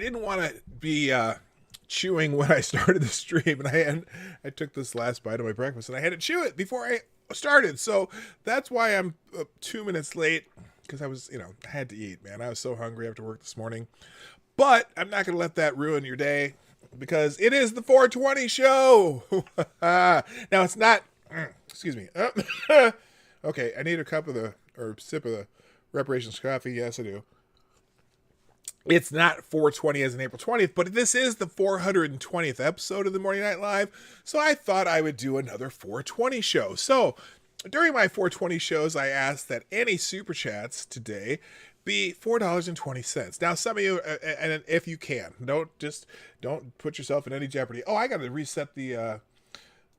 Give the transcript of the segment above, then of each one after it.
didn't want to be chewing when I started the stream, and I took this last bite of my breakfast, and I had to chew it before I started. So that's why I'm 2 minutes late, because I was, I had to eat, man. I was so hungry after work this morning. But I'm not going to let that ruin your day, because it is the 420 show. Now, it's not, excuse me. Okay, I need a sip of the reparations coffee. Yes, I do. It's not 420 as in April 20th, but this is the 420th episode of the Morning Night Live, so I thought I would do another 420 show. So, during my 420 shows, I asked that any super chats today be $4.20. Now, some of you, and if you can, don't put yourself in any jeopardy. Oh, I got to reset the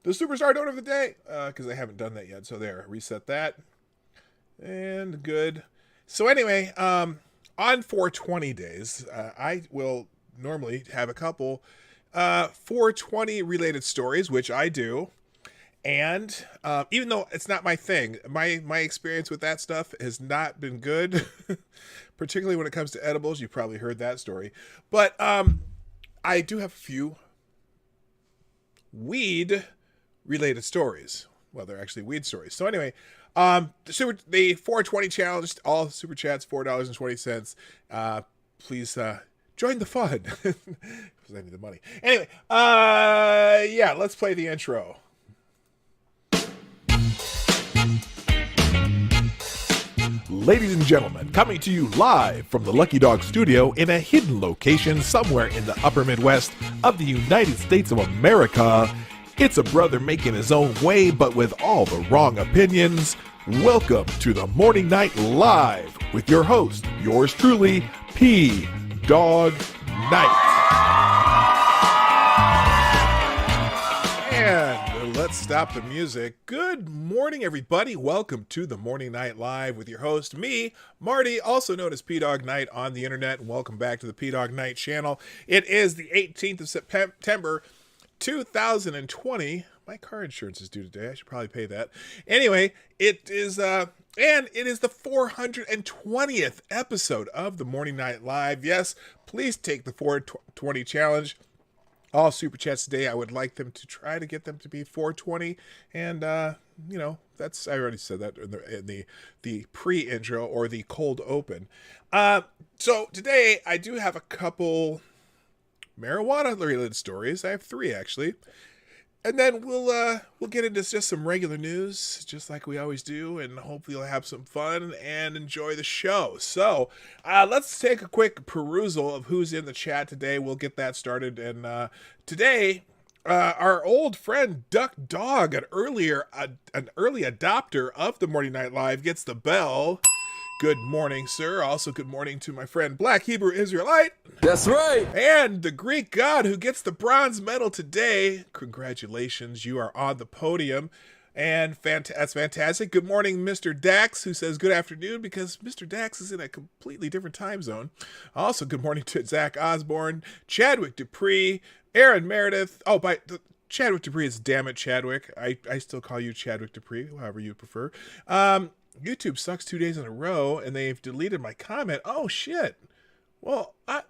superstar donor of the day, because I haven't done that yet. So there, reset that, and good. So anyway, on 420 days, I will normally have a couple 420 related stories, which I do. And even though it's not my thing, my experience with that stuff has not been good, particularly when it comes to edibles. You've probably heard that story. But I do have a few weed related stories. Well, they're actually weed stories. So anyway, the 420 challenge, all super chats, $4.20. Please join the fun, because I need the money. Anyway, yeah, let's play the intro. Ladies and gentlemen, coming to you live from the Lucky Dog studio in a hidden location somewhere in the upper Midwest of the United States of America, it's a brother making his own way, but with all the wrong opinions. Welcome to the Morning Night Live with your host, yours truly, PDawg Knight. And let's stop the music. Good morning, everybody. Welcome to the Morning Night Live with your host, me, Marty, also known as PDawgKnight on the internet. And welcome back to the Dawg Knight Channel. It is the 18th of September, 2020. My car insurance is due today. I should probably pay that. Anyway, it is and it is the 420th episode of the Morning Night Live. Yes, please take the 420 challenge. All super chats today, I would like them to try to get them to be 420. And that's, I already said that in the pre-intro or the cold open. So today I do have a couple marijuana related stories. I have 3 actually. And then we'll get into just some regular news, just like we always do, and hopefully you'll have some fun and enjoy the show. So let's take a quick perusal of who's in the chat today. We'll get that started. And today, our old friend Duck Dog, an early adopter of the Morning Night Live, gets the bell. Good morning, sir. Also, good morning to my friend Black Hebrew Israelite. That's right. And the Greek god who gets the bronze medal today. Congratulations, you are on the podium. And that's fantastic. Good morning, Mr. Dax, who says good afternoon because Mr. Dax is in a completely different time zone. Also, good morning to Zach Osborne, Chadwick Dupree, Aaron Meredith. Oh, Chadwick Dupree is damn it, Chadwick. I still call you Chadwick Dupree, however you prefer. YouTube sucks 2 days in a row, and they've deleted my comment. Oh, shit. Well, why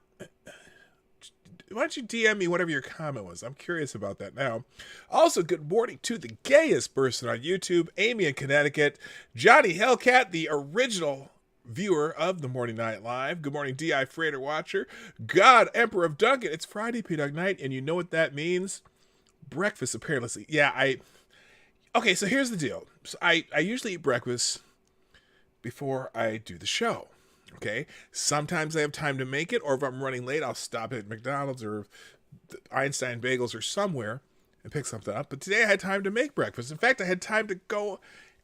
don't you DM me whatever your comment was? I'm curious about that now. Also, good morning to the gayest person on YouTube, Amy in Connecticut, Johnny Hellcat, the original viewer of the Morning Night Live. Good morning, D.I. Freighter Watcher, God, Emperor of Duncan. It's Friday, PDawg Night, and you know what that means? Breakfast, apparently. Yeah, okay, so here's the deal. So I usually eat breakfast before I do the show, okay? Sometimes I have time to make it, or if I'm running late, I'll stop at McDonald's or Einstein Bagels or somewhere and pick something up. But today I had time to make breakfast. In fact, I had time to go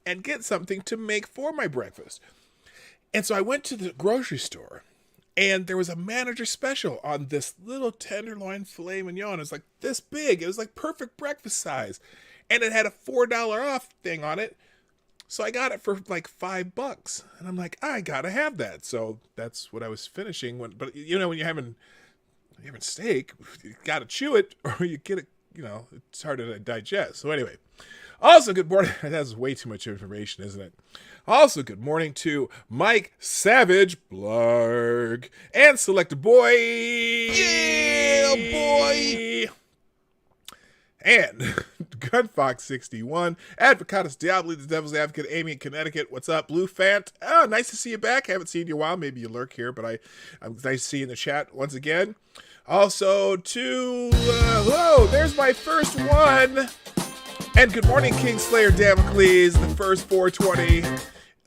and get something to make for my breakfast. And so I went to the grocery store, and there was a manager special on this little tenderloin filet mignon. It was like this big. It was like perfect breakfast size. And it had a $4 off thing on it. So I got it for like $5, and I'm like, I gotta have that. So that's what I was finishing. But when you're having steak, you gotta chew it, or you get it. It's hard to digest. So anyway, Also, good morning. That's way too much information, isn't it? Also, good morning to Mike Savage Blarg and Selector Boy. Yeah, boy. And Gunfox61, Advocatus Diablo, the Devil's Advocate, Amy in Connecticut. What's up, Blue Fant? Oh, nice to see you back. Haven't seen you in a while. Maybe you lurk here, but I'm nice to see you in the chat once again. Also to, whoa, there's my first one. And good morning, Kingslayer Damocles, the first 420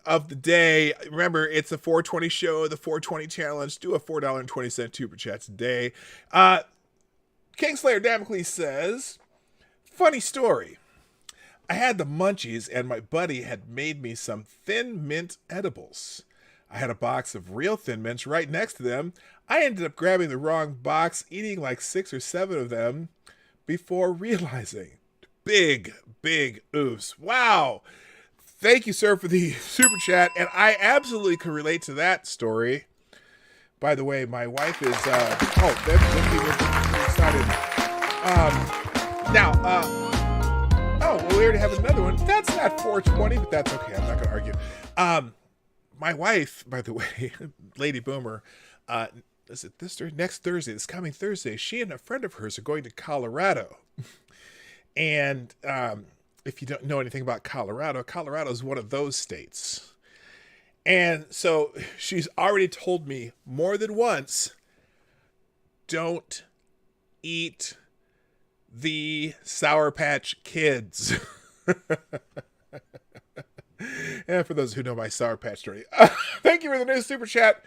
of the day. Remember, it's a 420 show, the 420 challenge. Do a $4.20 super chat today. Kingslayer Damocles says, funny story. I had the munchies and my buddy had made me some Thin Mint edibles. I had a box of real Thin Mints right next to them. I ended up grabbing the wrong box, eating like 6 or 7 of them before realizing. Big oops. Wow. Thank you, sir, for the super chat. And I absolutely can relate to that story. By the way, my wife is, excited. We already have another one. That's not 420, but that's okay. I'm not going to argue. My wife, by the way, Lady Boomer, is it this Thursday? Next Thursday, this coming Thursday, she and a friend of hers are going to Colorado. And if you don't know anything about Colorado, Colorado is one of those states. And so she's already told me more than once, don't eat the Sour Patch Kids. And for those who know my Sour Patch story, thank you for the new super chat.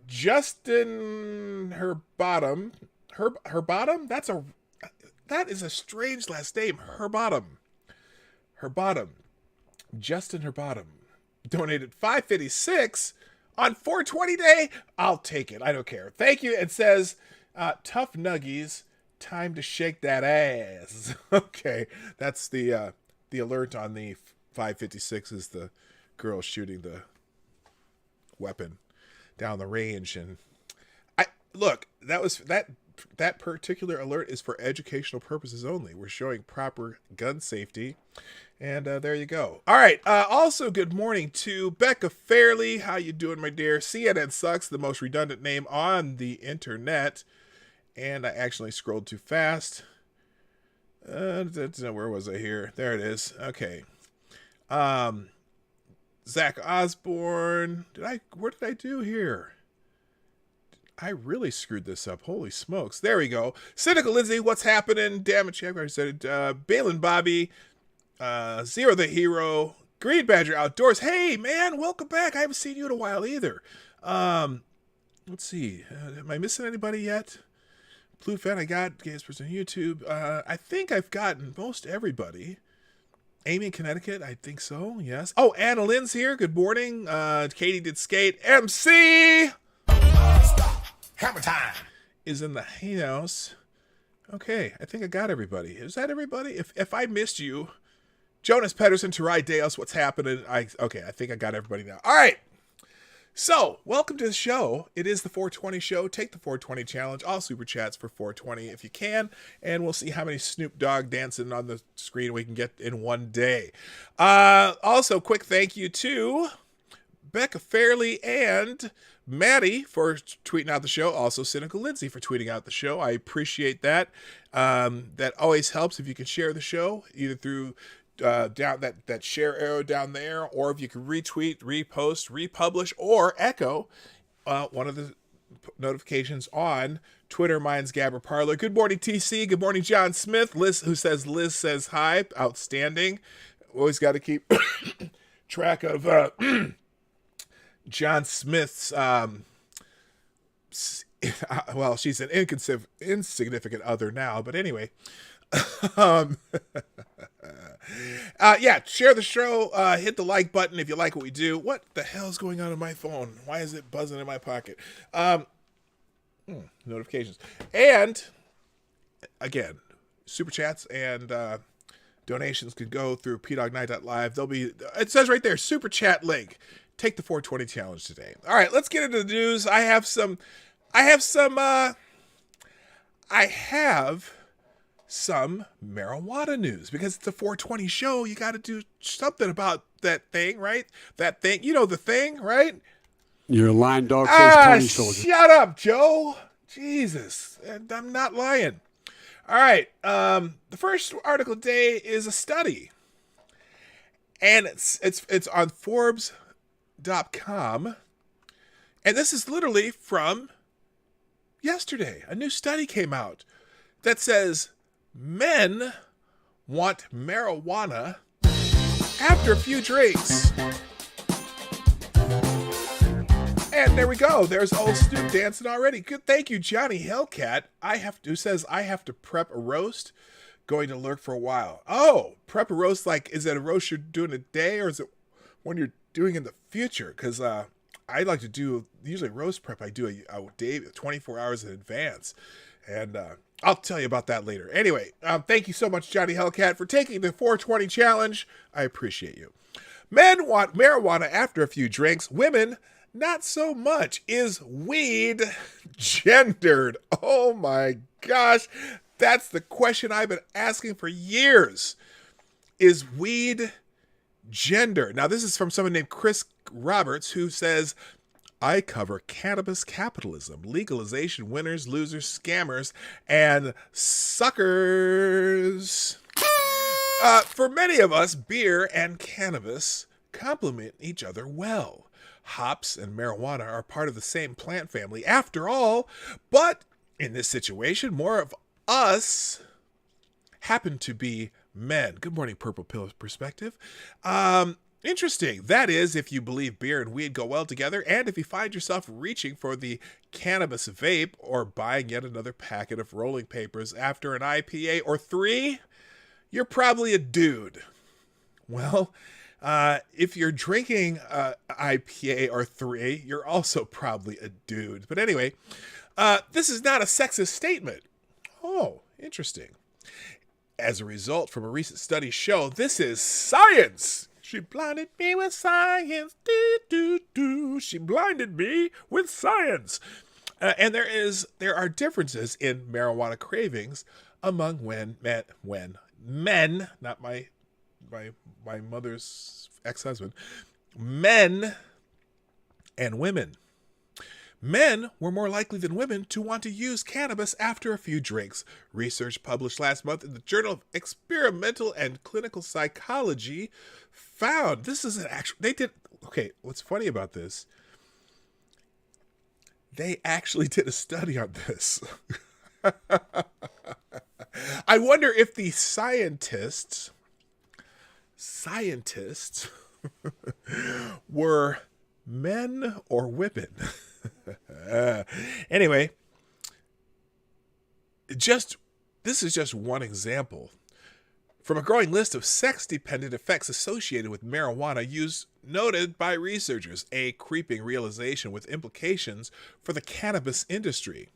Justin Herbottom. Herbottom? That is a strange last name. Herbottom. Justin Herbottom donated $5.56 on 420 day. I'll take it. I don't care. Thank you. It says, tough nuggies. Time to shake that ass. Okay. That's the alert on the 5.56 is the girl shooting the weapon down the range. And that particular alert is for educational purposes only. We're showing proper gun safety. And there you go. All right. Also, good morning to Becca Farley. How you doing, my dear? CNN sucks, the most redundant name on the internet. And I actually scrolled too fast. Where was I here? There it is. Okay. Zach Osborne. What did I do here? I really screwed this up. Holy smokes. There we go. Cynical Lindsay, what's happening? Damn it, Chad. I said it. Balin Bobby. Zero the Hero. Green Badger Outdoors. Hey, man, welcome back. I haven't seen you in a while either. Let's see. Am I missing anybody yet? Blue Fan, I got. Games Person on YouTube. I think I've gotten most everybody. Amy in Connecticut, I think so, yes. Oh, Anna Lynn's here. Good morning. Katie did skate. MC! Hammer time is in the house. Okay, I think I got everybody. Is that everybody? If I missed you, Jonas Pedersen, Tarai Deos, what's happening? I think I got everybody now. All right. So, welcome to the show. It is the 420 show. Take the 420 challenge. All super chats for 420 if you can. And we'll see how many Snoop Dogg dancing on the screen we can get in one day. Also, quick thank you to Becca Fairley and Maddie for tweeting out the show. Also, Cynical Lindsay for tweeting out the show. I appreciate that. That always helps if you can share the show, either through down that share arrow down there, or if you can retweet, repost, republish, or echo one of the notifications on Twitter. Mine's Gabber Parlor. Good morning, TC. Good morning, John Smith. Liz, who says Liz says hi. Outstanding. Always got to keep track of John Smith's. Well, she's an insignificant other now, but anyway. Yeah, share the show, hit the like button if you like what we do. What the hell is going on in my phone? Why is it buzzing in my pocket? Notifications. And again, super chats and donations could go through PDawgKnight.live. It says right there, super chat link. Take the 420 challenge today. All right, let's get into the news. I have some some marijuana news because it's a 420 show. You got to do something about that thing, right? That thing, you know, the thing, right? You're a lying dog face pony soldier. Shut up, Joe. Jesus. And I'm not lying. All right. The first article today is a study. And it's on Forbes.com. And this is literally from yesterday. A new study came out that says men want marijuana after a few drinks. And there we go. There's old Snoop dancing already. Good. Thank you, Johnny Hellcat. Who says I have to prep a roast. Going to lurk for a while. Oh, prep a roast. Like, is it a roast you're doing a day, or is it one you're doing in the future? Because I like to do usually roast prep. I do a day, 24 hours in advance, and I'll tell you about that later. Anyway, thank you so much, Johnny Hellcat, for taking the 420 challenge. I appreciate you. Men want marijuana after a few drinks. Women, not so much. Is weed gendered? Oh my gosh. That's the question I've been asking for years. Is weed gendered? Now, this is from someone named Chris Roberts, who says, I cover cannabis capitalism, legalization, winners, losers, scammers, and suckers. For many of us, beer and cannabis complement each other well. Hops and marijuana are part of the same plant family after all, but in this situation, more of us happen to be men. Good morning, Purple Pill Perspective. Interesting. That is, if you believe beer and weed go well together, and if you find yourself reaching for the cannabis vape or buying yet another packet of rolling papers after an IPA or 3, you're probably a dude. Well, if you're drinking IPA or 3, you're also probably a dude. But anyway, this is not a sexist statement. Oh, interesting. As a result from a recent study show, this is science. She blinded me with science. She blinded me with science. And there are differences in marijuana cravings among men, not my mother's ex-husband, men and women. Men were more likely than women to want to use cannabis after a few drinks. Research published last month in the Journal of Experimental and Clinical Psychology found this is an actual. Okay, what's funny about this? They actually did a study on this. I wonder if the scientists were men or women. Anyway, this is just one example from a growing list of sex-dependent effects associated with marijuana use noted by researchers, a creeping realization with implications for the cannabis industry.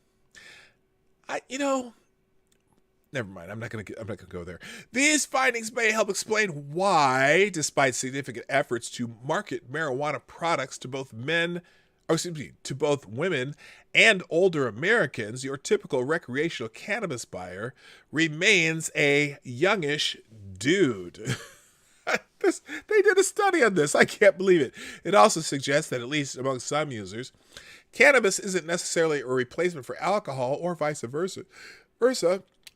Never mind. I'm not gonna go there. These findings may help explain why, despite significant efforts to market marijuana products to both women and older Americans, your typical recreational cannabis buyer remains a youngish dude. They did a study on this. I can't believe it. It also suggests that, at least among some users, cannabis isn't necessarily a replacement for alcohol or vice versa,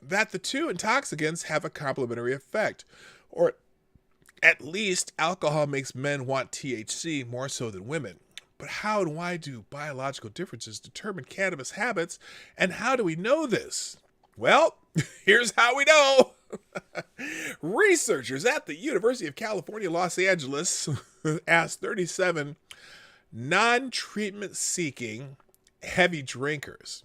that the two intoxicants have a complementary effect. Or at least alcohol makes men want THC more so than women. But how and why do biological differences determine cannabis habits, and how do we know this? Well, here's how we know. Researchers at the University of California, Los Angeles asked 37 non-treatment seeking heavy drinkers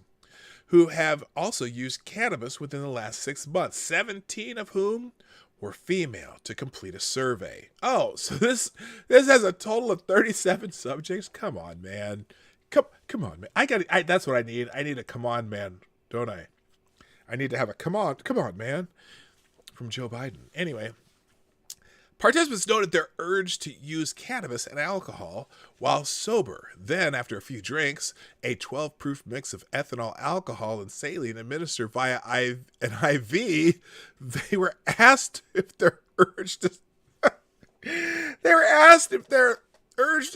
who have also used cannabis within the last 6 months, 17 of whom were female, to complete a survey. Oh, so this has a total of 37 subjects? Come on, man. Come on, man. That's what I need. I need a come on, man, don't I? I need to have a come on, man from Joe Biden. Anyway, Participants noted their urge to use cannabis and alcohol while sober. Then, after a few drinks, a 12-proof mix of ethanol, alcohol, and saline administered via an IV, they were asked if their urge to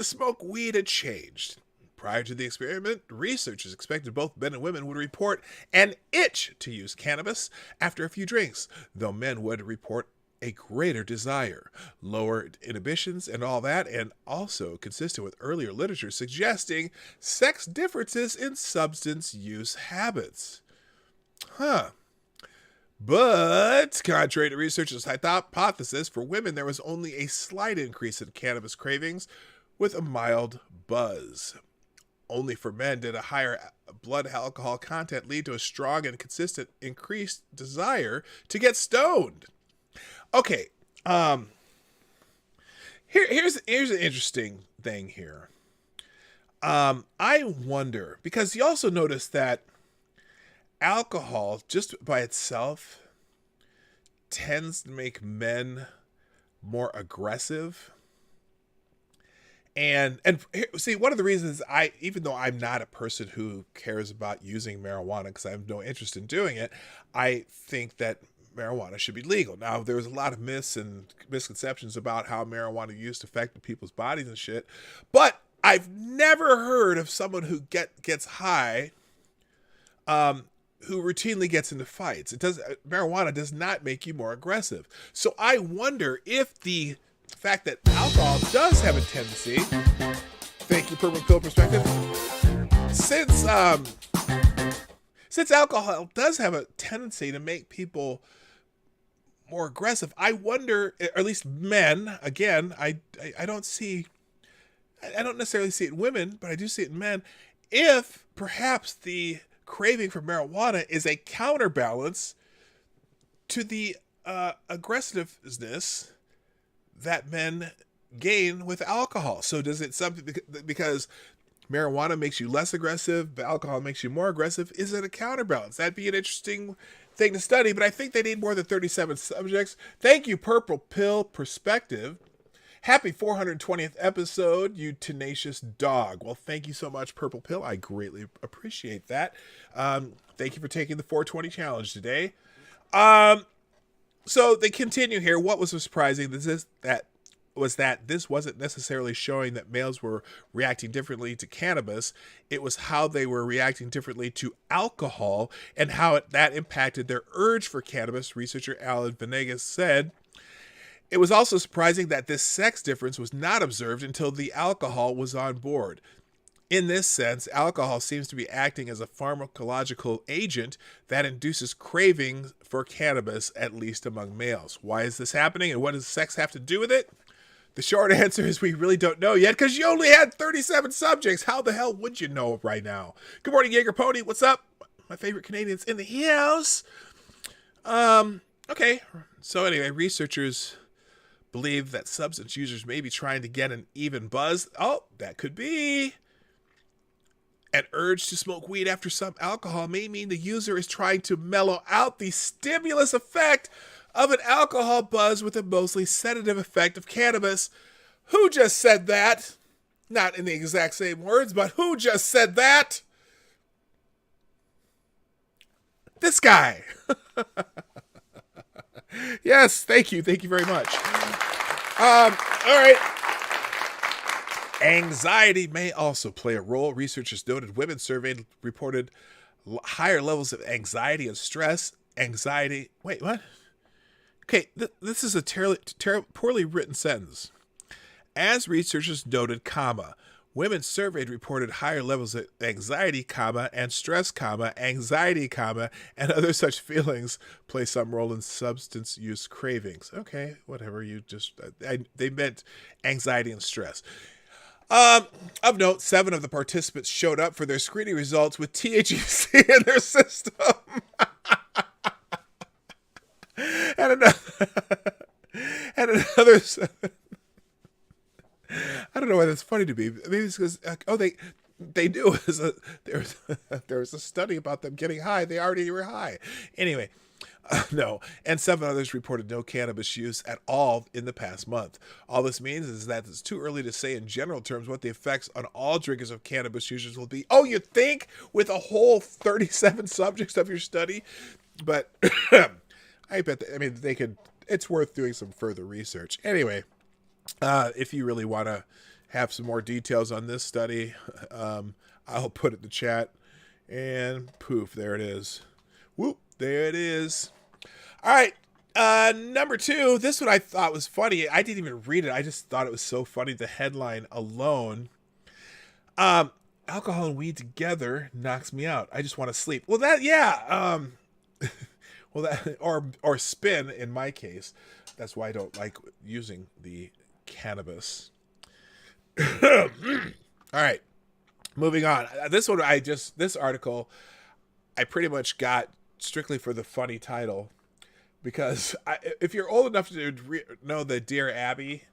smoke weed had changed. Prior to the experiment, researchers expected both men and women would report an itch to use cannabis after a few drinks, though men would report a greater desire, lower inhibitions, and all that, and also consistent with earlier literature suggesting sex differences in substance use habits. But, contrary to researchers' hypothesis, for women there was only a slight increase in cannabis cravings with a mild buzz. Only for men did a higher blood alcohol content lead to a strong and consistent increased desire to get stoned. Okay, here's an interesting thing here. I wonder, because you also notice that alcohol, just by itself, tends to make men more aggressive. And see, one of the reasons even though I'm not a person who cares about using marijuana because I have no interest in doing it, I think that marijuana should be legal. Now, there's a lot of myths and misconceptions about how marijuana use affected people's bodies and shit, but I've never heard of someone who gets high, who routinely gets into fights. Marijuana does not make you more aggressive. So I wonder if the fact that alcohol does have a tendency, thank you, Purple Pill Perspective, since alcohol does have a tendency to make people more aggressive, I wonder, or at least men, again, I don't necessarily see it in women, but I do see it in men, if perhaps the craving for marijuana is a counterbalance to the aggressiveness that men gain with alcohol. So does it something because marijuana makes you less aggressive, but alcohol makes you more aggressive? Is it a counterbalance? That'd be an interesting thing to study, but I think they need more than 37 subjects. Thank you, Purple Pill Perspective. Happy 420th episode, you tenacious dog. Well, thank you so much, Purple Pill. I greatly appreciate that. Thank you for taking the 420 challenge today. So they continue here. What was surprising was that this wasn't necessarily showing that males were reacting differently to cannabis. It was how they were reacting differently to alcohol and how that impacted their urge for cannabis, researcher Alan Venegas said. It was also surprising that this sex difference was not observed until the alcohol was on board. In this sense, alcohol seems to be acting as a pharmacological agent that induces cravings for cannabis, at least among males. Why is this happening, and what does sex have to do with it? The short answer is we really don't know yet, because you only had 37 subjects. How the hell would you know right now? Good morning, Jaeger Pony. What's up? My favorite Canadians in the house. Okay. So anyway, researchers believe that substance users may be trying to get an even buzz. Oh, that could be. An urge to smoke weed after some alcohol may mean the user is trying to mellow out the stimulus effect of an alcohol buzz with a mostly sedative effect of cannabis. Who just said that? Not in the exact same words, but who just said that? This guy. Yes, thank you. Thank you very much. All right. Anxiety may also play a role. Researchers noted women surveyed reported higher levels of anxiety and stress. Wait, what? Okay, this is a poorly written sentence. As researchers noted, women surveyed reported higher levels of anxiety, and stress, anxiety, and other such feelings play some role in substance use cravings. Okay, whatever. They meant anxiety and stress. Of note, 7 of the participants showed up for their screening results with THC in their system. and another 7. I don't know why that's funny to me. Maybe it's because, they knew there was a study about them getting high. They already were high. Anyway, No, and 7 others reported no cannabis use at all in the past month. All this means is that it's too early to say in general terms what the effects on all drinkers of cannabis users will be. Oh, you think with a whole 37 subjects of your study? But I bet, they could, it's worth doing some further research. Anyway, if you really want to have some more details on this study, I'll put it in the chat. And poof, there it is. Whoop, there it is. All right, number 2. This one I thought was funny. I didn't even read it. I just thought it was so funny. The headline alone. Alcohol and weed together knocks me out. I just want to sleep. Well, that, yeah. Well, that, or spin in my case. That's why I don't like using the cannabis. All right, moving on. This one, this article, I pretty much got strictly for the funny title, because if you're old enough to know the Dear Abby,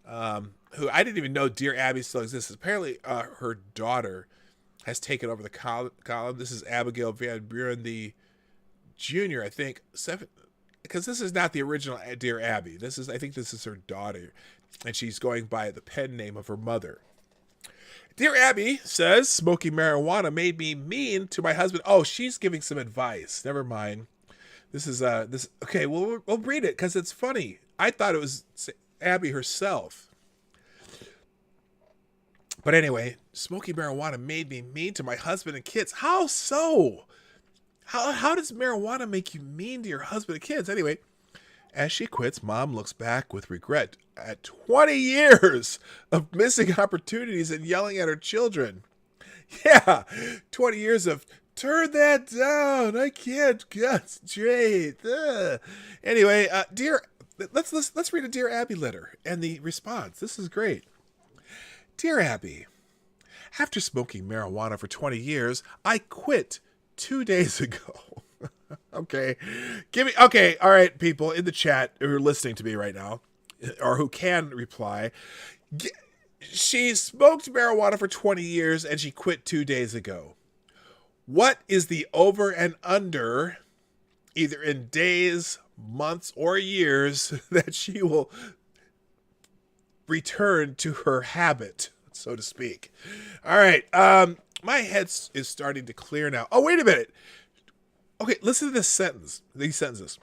who I didn't even know Dear Abby still exists. Apparently, her daughter has taken over the column. This is Abigail Van Buren, the junior, I think, 7, because this is not the original Dear Abby. I think this is her daughter, and she's going by the pen name of her mother. Dear Abby says, smoking marijuana made me mean to my husband. Oh, she's giving some advice. Never mind. This is, okay, we'll read it because it's funny. I thought it was Abby herself. But anyway, smoking marijuana made me mean to my husband and kids. How so? How does marijuana make you mean to your husband and kids? Anyway, as she quits, Mom looks back with regret at 20 years of missing opportunities and yelling at her children. Yeah, 20 years of turn that down. I can't concentrate. Anyway, let's read a Dear Abby letter and the response. This is great. Dear Abby, after smoking marijuana for 20 years, I quit 2 days ago. Okay. Okay. All right, people in the chat who are listening to me right now, or who can reply. She smoked marijuana for 20 years and she quit 2 days ago. What is the over and under, either in days, months, or years, that she will return to her habit, so to speak? All right. My head is starting to clear now. Oh, wait a minute. Okay, listen to this sentence. These sentences.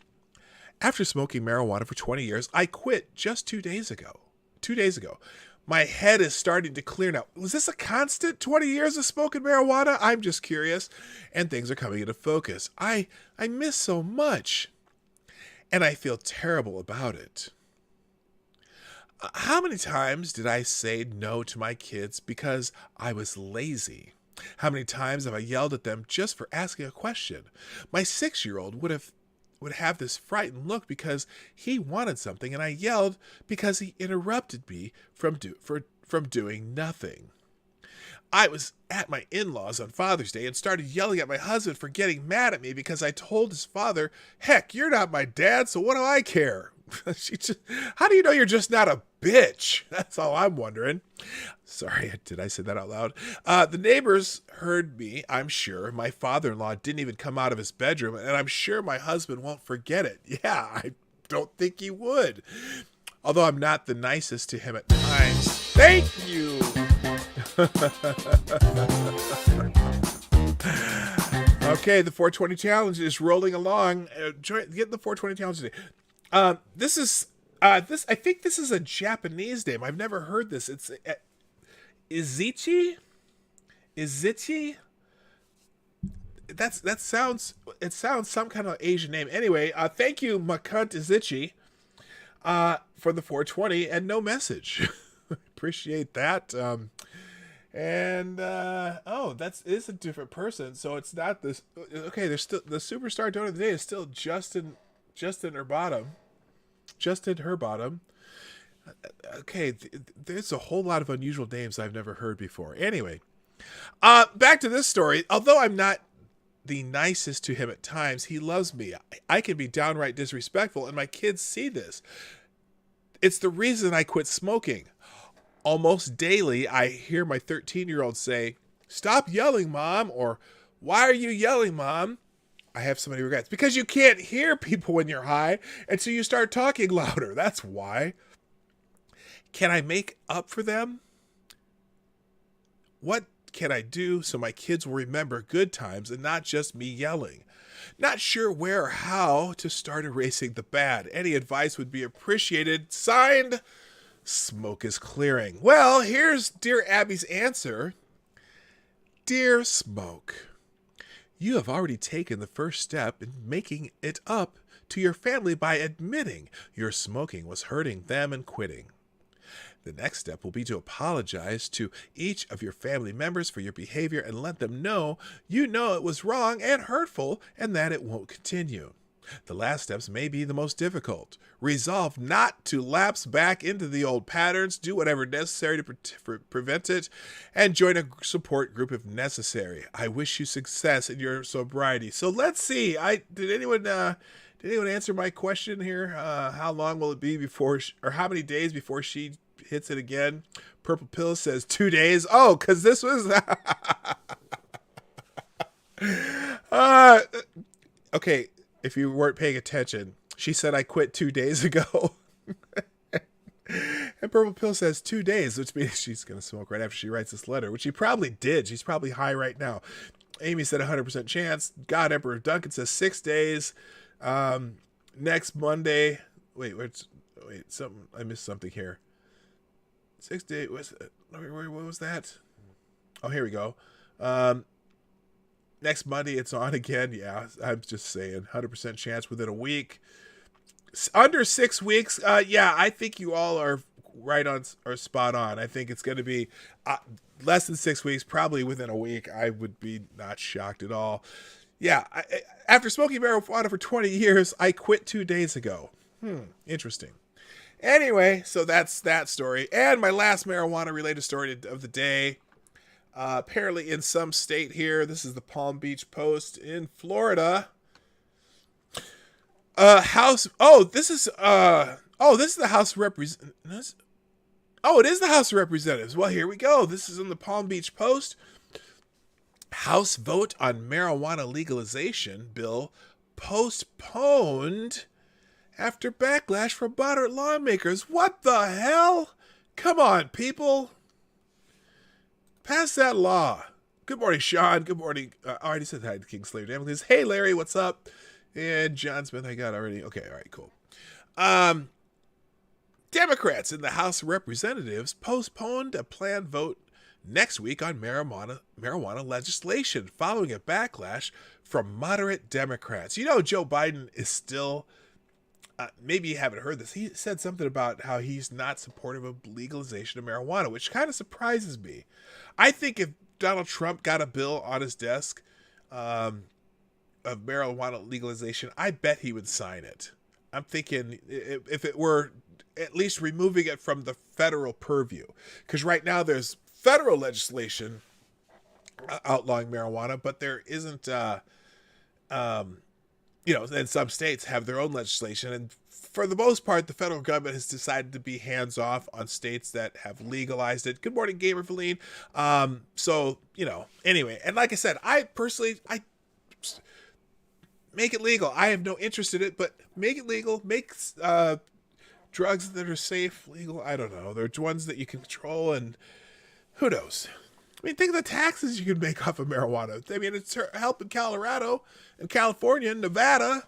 After smoking marijuana for 20 years, I quit just 2 days ago. 2 days ago. My head is starting to clear now. Was this a constant 20 years of smoking marijuana? I'm just curious. And things are coming into focus. I miss so much. And I feel terrible about it. How many times did I say no to my kids because I was lazy? How many times have I yelled at them just for asking a question? My 6-year-old would have this frightened look because he wanted something, and I yelled because he interrupted me from doing nothing. I was at my in-laws on Father's Day and started yelling at my husband for getting mad at me because I told his father, "Heck, you're not my dad, so what do I care?" How do you know you're just not a bitch? That's all I'm wondering. Sorry, did I say that out loud? The neighbors heard me, I'm sure. My father-in-law didn't even come out of his bedroom, and I'm sure my husband won't forget it. Yeah, I don't think he would. Although I'm not the nicest to him at times. Thank you! Okay, the 420 challenge is rolling along. Get the 420 challenge today. This is I think this is a Japanese name. I've never heard this. It's Izichi? It sounds some kind of Asian name. Anyway, thank you, Makunt Izichi, for the 420 and no message. Appreciate that. That is a different person. So it's not this. Okay, there's still the superstar donor of the day is still Justin Herbottom. Justin Herbottom. Okay, there's a whole lot of unusual names I've never heard before. Anyway, back to this story. Although I'm not the nicest to him at times, he loves me. I can be downright disrespectful, and my kids see this. It's the reason I quit smoking. Almost daily, I hear my 13-year-old say, "Stop yelling, Mom," or "Why are you yelling, Mom?" I have so many regrets. Because you can't hear people when you're high, and so you start talking louder. That's why. Can I make up for them? What can I do so my kids will remember good times and not just me yelling? Not sure where or how to start erasing the bad. Any advice would be appreciated. Signed, Smoke is Clearing. Well, here's Dear Abby's answer. Dear Smoke, you have already taken the first step in making it up to your family by admitting your smoking was hurting them and quitting. The next step will be to apologize to each of your family members for your behavior and let them know you know it was wrong and hurtful and that it won't continue. The last steps may be the most difficult. Resolve not to lapse back into the old patterns, do whatever necessary to prevent it, and join a support group if necessary. I wish you success in your sobriety. So let's see. Did anyone answer my question here? How long will it be before, or how many days before she hits it again? Purple Pill says 2 days. Oh, because this was okay. If you weren't paying attention, she said I quit 2 days ago. And Purple Pill says 2 days, which means she's going to smoke right after she writes this letter, which she probably did. She's probably high right now. Amy said 100% chance. God Emperor Duncan says 6 days. Next Monday. Wait, something. I missed something here. 6 days. What was that? Oh, here we go. Next Monday, it's on again. Yeah, I'm just saying, 100% chance within a week. Under 6 weeks. Yeah, I think you all are right on, or spot on. I think it's going to be less than 6 weeks, probably within a week. I would be not shocked at all. Yeah, after smoking marijuana for 20 years, I quit 2 days ago. Interesting. Anyway, so that's that story. And my last marijuana-related story of the day. Apparently in some state here, this is the Palm Beach Post in Florida. This is the House of Representatives. Oh, it is the House of Representatives. Well, here we go. This is in the Palm Beach Post. House vote on marijuana legalization bill postponed after backlash from moderate lawmakers. What the hell? Come on, people. Pass that law. Good morning, Sean. Good morning. I already said hi to Kingslayer Damocles. Hey, Larry, what's up? And John Smith, I got already. Okay, all right, cool. Democrats in the House of Representatives postponed a planned vote next week on marijuana legislation following a backlash from moderate Democrats. You know, Joe Biden is still, maybe you haven't heard this, he said something about how he's not supportive of legalization of marijuana, which kind of surprises me. I think if Donald Trump got a bill on his desk of marijuana legalization, I bet he would sign it. I'm thinking if it were at least removing it from the federal purview, because right now there's federal legislation outlawing marijuana, but there isn't, and some states have their own legislation. And for the most part, the federal government has decided to be hands off on states that have legalized it. Good morning, Gamer Feline. Anyway, and like I said, I personally make it legal. I have no interest in it, but make it legal. Make drugs that are safe legal. I don't know. They're ones that you can control, and who knows? I mean, think of the taxes you can make off of marijuana. I mean, it's helping Colorado and California and Nevada.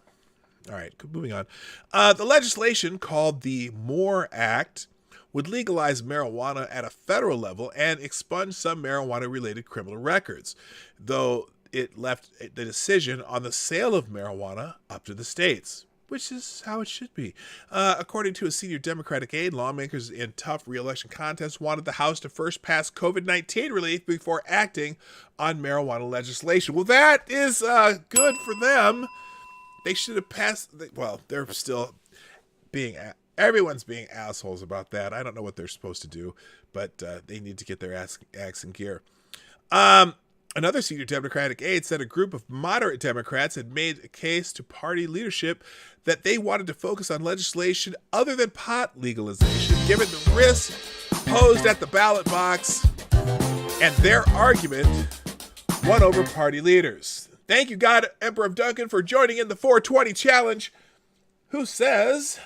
All right, moving on. The legislation called the MORE Act would legalize marijuana at a federal level and expunge some marijuana-related criminal records, though it left the decision on the sale of marijuana up to the states, which is how it should be. According to a senior Democratic aide, lawmakers in tough re-election contests wanted the House to first pass COVID-19 relief before acting on marijuana legislation. Well, that is good for them. They should have passed. Well, they're still everyone's being assholes about that. I don't know what they're supposed to do, but they need to get their acts in gear. Another senior Democratic aide said a group of moderate Democrats had made a case to party leadership that they wanted to focus on legislation other than pot legalization, given the risk posed at the ballot box, and their argument won over party leaders. Thank you, God Emperor of Duncan, for joining in the 420 challenge. Who says,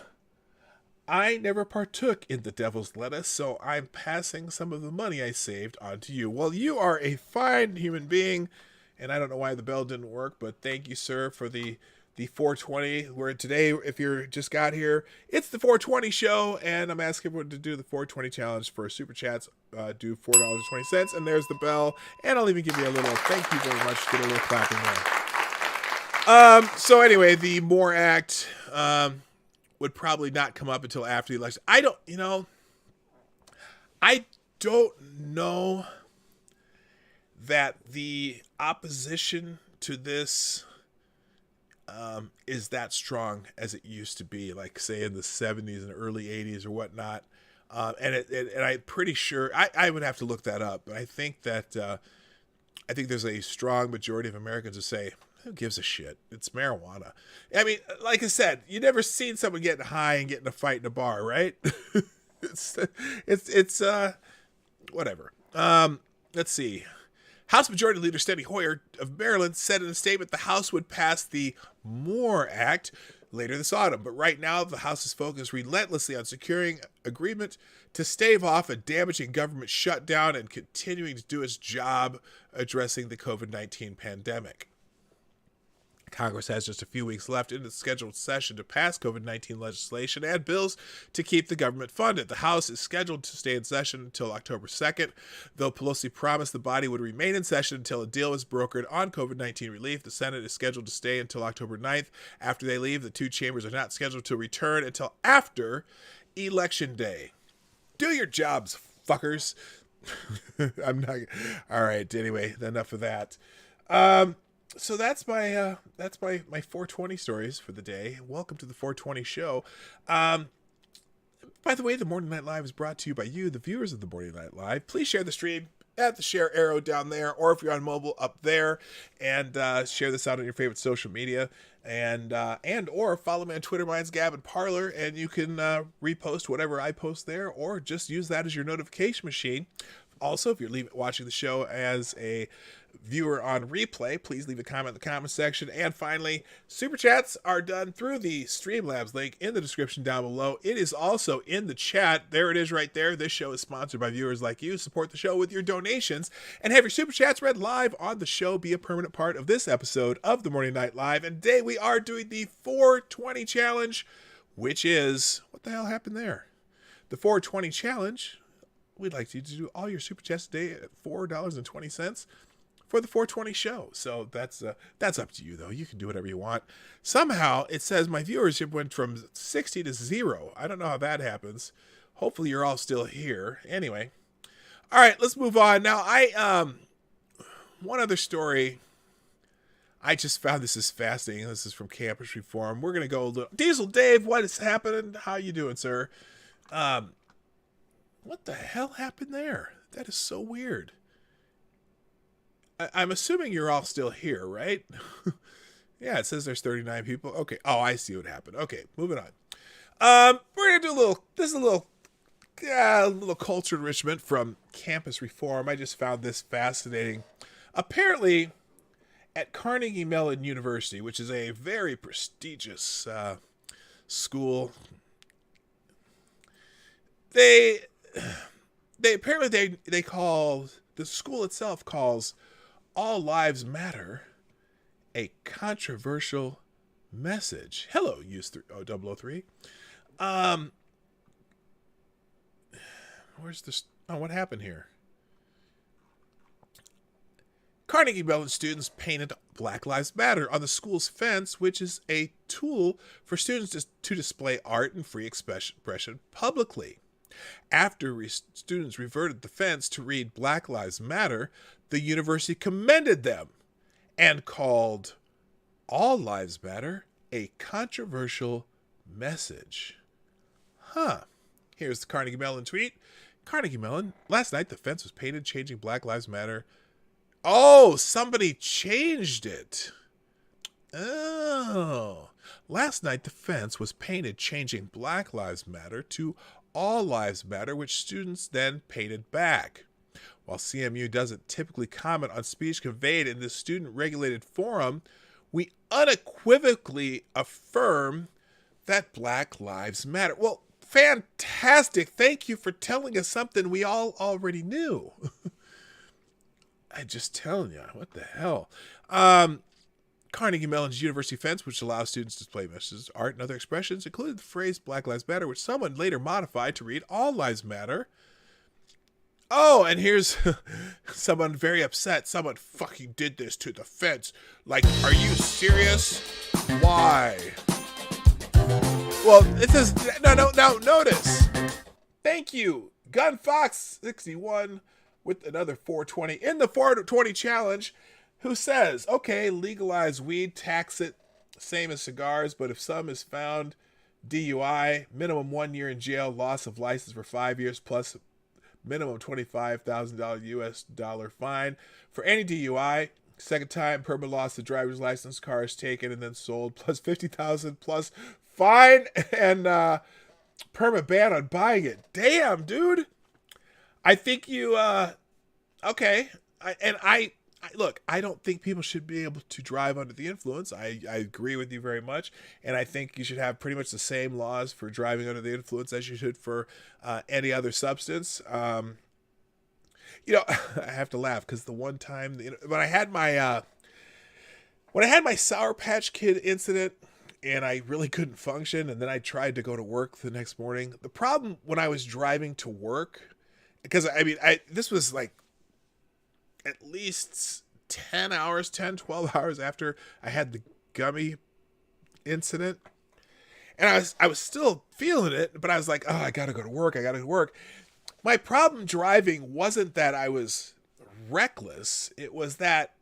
I never partook in the devil's lettuce, so I'm passing some of the money I saved on to you. Well, you are a fine human being, and I don't know why the bell didn't work, but thank you, sir, for the 420. Where today, if you're just got here, it's the 420 show, and I'm asking everyone to do the 420 challenge for super chats. Do $4.20, and there's the bell, and I'll even give you a little thank you very much. Get a little clapping there. So anyway, the More Act would probably not come up until after the election. I don't know that the opposition to this is that strong as it used to be, like say in the 70s and early 80s or whatnot. And I'm pretty sure I would have to look that up, but I think that I think there's a strong majority of Americans who say, who gives a shit? It's marijuana. I mean, like I said, you never seen someone getting high and getting a fight in a bar, right? it's whatever. Let's see. House Majority Leader Steny Hoyer of Maryland said in a statement the House would pass the MORE Act later this autumn. But right now, the House is focused relentlessly on securing agreement to stave off a damaging government shutdown and continuing to do its job addressing the COVID-19 pandemic. Congress has just a few weeks left in its scheduled session to pass COVID-19 legislation and bills to keep the government funded. The House is scheduled to stay in session until October 2nd. Though Pelosi promised the body would remain in session until a deal was brokered on COVID-19 relief, the Senate is scheduled to stay until October 9th. After they leave, the two chambers are not scheduled to return until after Election Day. Do your jobs, fuckers. I'm not... All right, anyway, enough of that. So that's my 420 stories for the day. Welcome to the 420 show. By the way, the Morning Night Live is brought to you by you, the viewers of the Morning Night Live. Please share the stream at the share arrow down there, or if you're on mobile, up there, and share this out on your favorite social media, and or follow me on Twitter, mine's Gab and Parler, and you can repost whatever I post there, or just use that as your notification machine. Also, if you're watching the show as a viewer on replay, please leave a comment in the comment section. And finally, super chats are done through the Streamlabs link in the description down below. It is also in the chat. There it is right there. This show is sponsored by viewers like you. Support the show with your donations and have your super chats read live on the show. Be a permanent part of this episode of the Morning Night Live. And today we are doing the 420 challenge, which is, what the hell happened there? The 420 challenge, we'd like you to do all your super chats today at $4.20 for the 420 show. So that's up to you, though. You can do whatever you want. Somehow it says my viewership went from 60 to 0. I don't know how that happens. Hopefully you're all still here. Anyway, all right, let's move on. Now, one other story. I just found this is fascinating. This is from Campus Reform. We're gonna go a little. Diesel Dave, what is happening? How you doing, sir? What the hell happened there? That is so weird. I'm assuming you're all still here, right? Yeah, it says there's 39 people. Okay. Oh, I see what happened. Okay, moving on. We're gonna do a little culture enrichment from Campus Reform. I just found this fascinating. Apparently, at Carnegie Mellon University, which is a very prestigious school, they call, the school itself calls All Lives Matter a controversial message. Hello, use 003. Where's this? Oh, what happened here? Carnegie Mellon students painted Black Lives Matter on the school's fence, which is a tool for students to display art and free expression publicly. After students reverted the fence to read Black Lives Matter, the university commended them and called All Lives Matter a controversial message. Here's the Carnegie Mellon tweet. Carnegie Mellon, last night the fence was painted changing Black Lives Matter. Oh, somebody changed it. Oh. Last night the fence was painted changing Black Lives Matter to All Lives Matter, which students then painted back. While CMU doesn't typically comment on speech conveyed in this student-regulated forum, we unequivocally affirm that Black Lives Matter. Well, fantastic. Thank you for telling us something we all already knew. I'm just telling you, what the hell? Carnegie Mellon's University fence, which allows students to display messages, art, and other expressions, included the phrase Black Lives Matter, which someone later modified to read All Lives Matter. Oh, and here's someone very upset. Someone fucking did this to the fence. Like, are you serious? Why? Well, it says, no, notice. Thank you, Gun Fox 61 with another 420 in the 420 challenge, who says, okay, legalize weed, tax it, same as cigars, but if some is found DUI, minimum 1 year in jail, loss of license for 5 years, plus minimum $25,000 US dollar fine for any DUI. Second time, permanent loss of driver's license, cars taken and then sold, plus $50,000 plus fine and permanent ban on buying it. Damn, dude. I think you okay. I look, I don't think people should be able to drive under the influence. I agree with you very much. And I think you should have pretty much the same laws for driving under the influence as you should for any other substance. You know, I have to laugh because the one time when I had my Sour Patch Kid incident and I really couldn't function, and then I tried to go to work the next morning. The problem when I was driving to work, because I mean, this was like at least 12 hours after I had the gummy incident. And I was still feeling it, but I was like, oh, I gotta go to work. My problem driving wasn't that I was reckless. It was that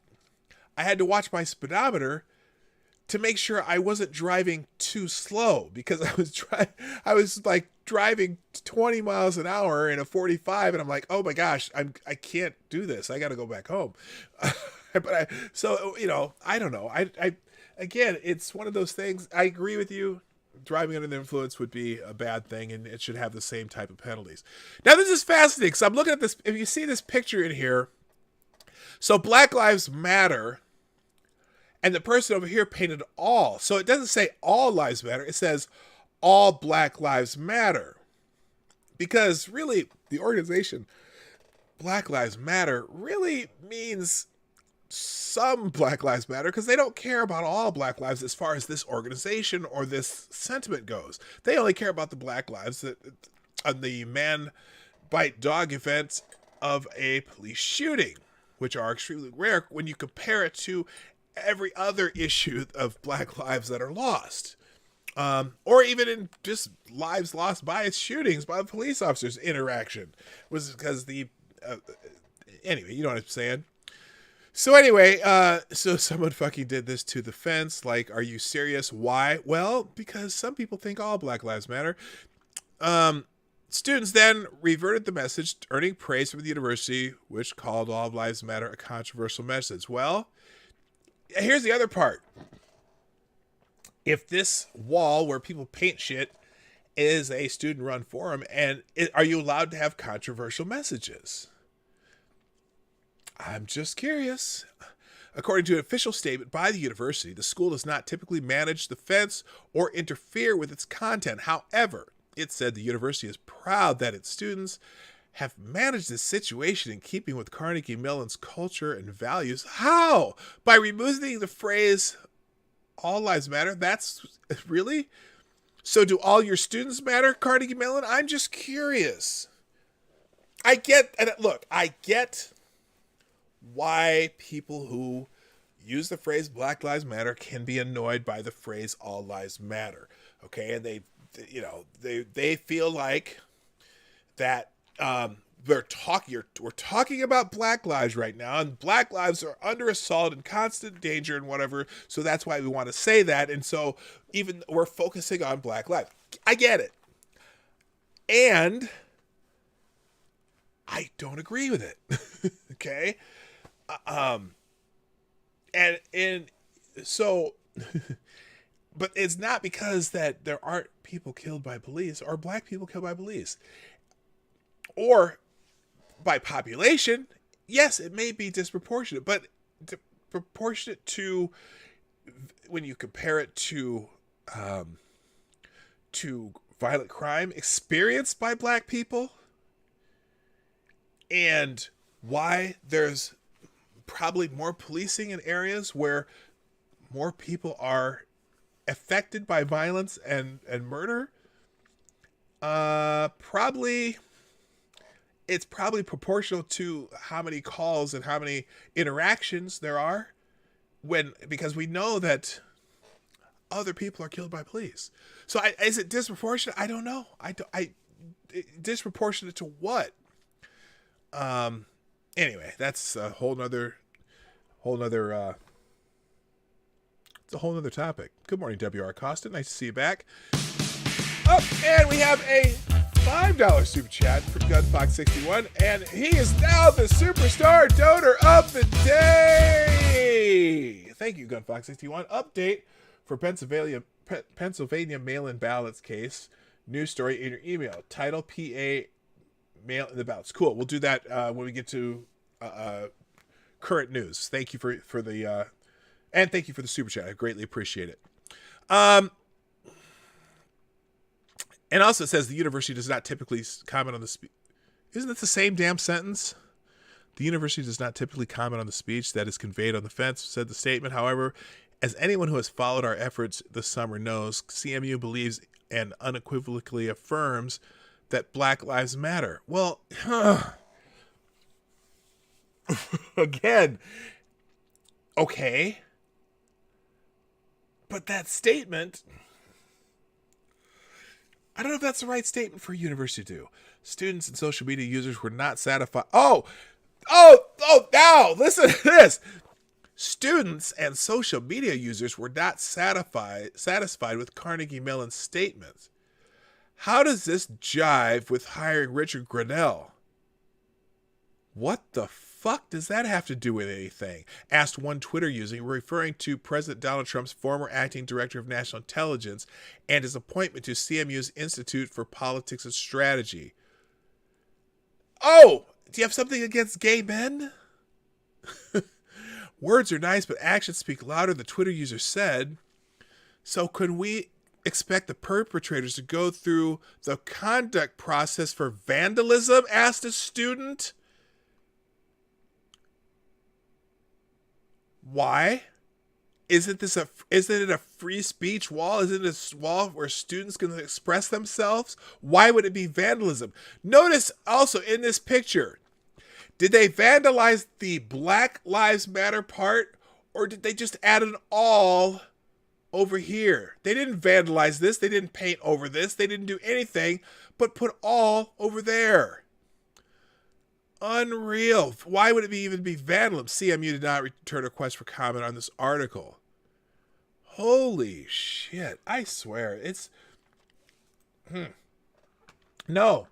I had to watch my speedometer to make sure I wasn't driving too slow, because I was like driving 20 miles an hour in a 45, and I'm like, oh my gosh, I can't do this. I got to go back home. So you know, I don't know. I again, it's one of those things. I agree with you. Driving under the influence would be a bad thing, and it should have the same type of penalties. Now, this is fascinating because I'm looking at this. If you see this picture in here, so Black Lives Matter. And the person over here painted all. So it doesn't say all lives matter. It says all Black Lives Matter. Because really, the organization Black Lives Matter really means some Black Lives Matter, because they don't care about all Black lives as far as this organization or this sentiment goes. They only care about the Black lives that on the man bite dog event of a police shooting, which are extremely rare when you compare it to every other issue of Black lives that are lost, or even in just lives lost by its shootings, by the police officers' interaction, was because anyway, you know what I'm saying. So anyway, so someone fucking did this to the fence. Like, are you serious? Why? Well, because some people think all Black Lives Matter. Students then reverted the message, earning praise from the university, which called all lives matter a controversial message. Well, here's the other part. If this wall where people paint shit is a student-run forum, and are you allowed to have controversial messages? I'm just curious. According to an official statement by the university, the school does not typically manage the fence or interfere with its content. However, it said the university is proud that its students have managed this situation in keeping with Carnegie Mellon's culture and values. How? By removing the phrase all lives matter? That's really? So do all your students matter, Carnegie Mellon? I'm just curious. I get why people who use the phrase Black Lives Matter can be annoyed by the phrase all lives matter. Okay, and they feel like that we're talking about Black lives right now, and Black lives are under assault and constant danger and whatever, so that's why we want to say that, and so even we're focusing on Black lives. I get it. And I don't agree with it. Okay? And so but it's not because that there aren't people killed by police or Black people killed by police. Or by population, yes, it may be disproportionate, but proportionate to when you compare it to violent crime experienced by black people, and why there's probably more policing in areas where more people are affected by violence and murder. It's probably proportional to how many calls and how many interactions there are because we know that other people are killed by police. So is it disproportionate? I don't know. Disproportionate to what? Anyway, that's a whole nother it's a whole nother topic. Good morning, W.R. Costa. Nice to see you back. Oh, and we have a $5 super chat from Gunfox61, and he is now the superstar donor of the day. Thank you, Gunfox61. Update for Pennsylvania mail-in ballots case. News story in your email. Title PA mail-in the ballots. Cool. We'll do that when we get to current news. Thank you for the and thank you for the super chat. I greatly appreciate it. And also it says the university does not typically comment on the speech. Isn't it the same damn sentence? The university does not typically comment on the speech that is conveyed on the fence, said the statement. However, as anyone who has followed our efforts this summer knows, CMU believes and unequivocally affirms that Black Lives Matter. Well, again, okay. But that statement, I don't know if that's the right statement for a university to do. Students and social media users were not satisfied. Now, listen to this. Students and social media users were not satisfied with Carnegie Mellon's statements. How does this jive with hiring Richard Grenell? What the fuck does that have to do with anything? Asked one Twitter user, referring to President Donald Trump's former acting director of national intelligence and his appointment to CMU's Institute for Politics and Strategy. Oh, do you have something against gay men? Words are nice, but actions speak louder, the Twitter user said. So can we expect the perpetrators to go through the conduct process for vandalism? Asked a student. Why? Isn't it a free speech wall? Isn't it a wall where students can express themselves? Why would it be vandalism? Notice also in this picture, did they vandalize the Black Lives Matter part, or did they just add an all over here? They didn't vandalize this. They didn't paint over this. They didn't do anything but put all over there. Unreal. Why would it even be vandalism? CMU did not return a request for comment on this article. Holy shit. I swear. It's... No,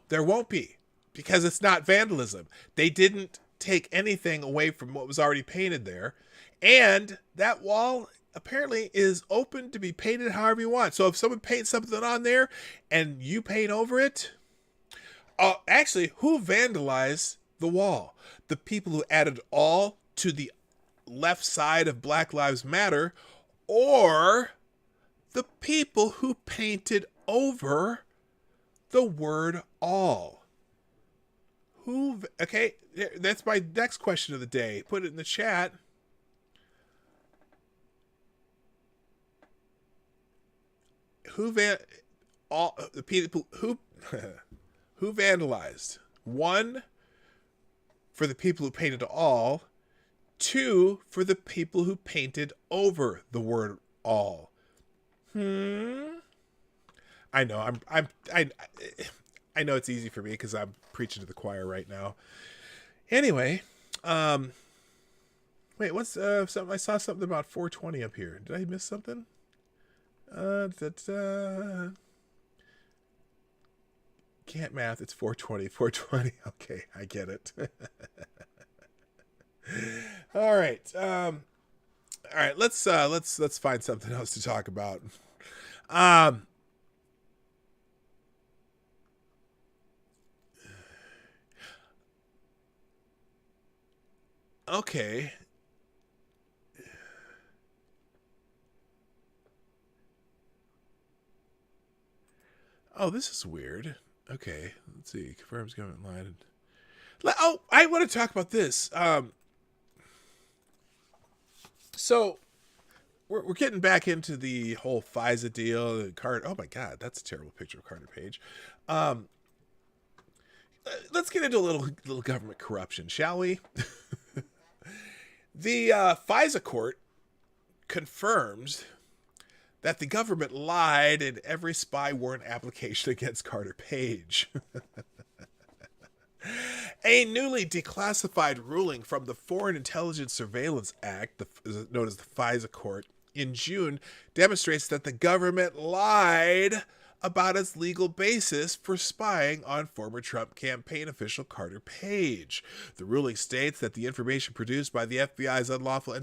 there won't be. Because it's not vandalism. They didn't take anything away from what was already painted there. And that wall apparently is open to be painted however you want. So if someone paints something on there and you paint over it... actually, who vandalized the wall? The people who added all to the left side of Black Lives Matter, or the people who painted over the word all? Okay, that's my next question of the day. Put it in the chat. Who vandalized? 1, for the people who painted all. 2, for the people who painted over the word all. I know I know it's easy for me because I'm preaching to the choir right now. Anyway, wait, what's something? I saw something about 420 up here. Did I miss something? Can't math. It's 420. 420. Okay, I get it. All right. All right. Let's find something else to talk about. Okay. Oh, this is weird. Okay, let's see. Confirms government line. Oh, I want to talk about this. So we're getting back into the whole FISA deal. Carter. Oh my God, that's a terrible picture of Carter Page. Let's get into a little government corruption, shall we? The FISA court confirms that the government lied in every spy warrant application against Carter Page. A newly declassified ruling from the Foreign Intelligence Surveillance Act, known as the FISA court, in June demonstrates that the government lied about its legal basis for spying on former Trump campaign official Carter Page. The ruling states that the information produced by the FBI's unlawful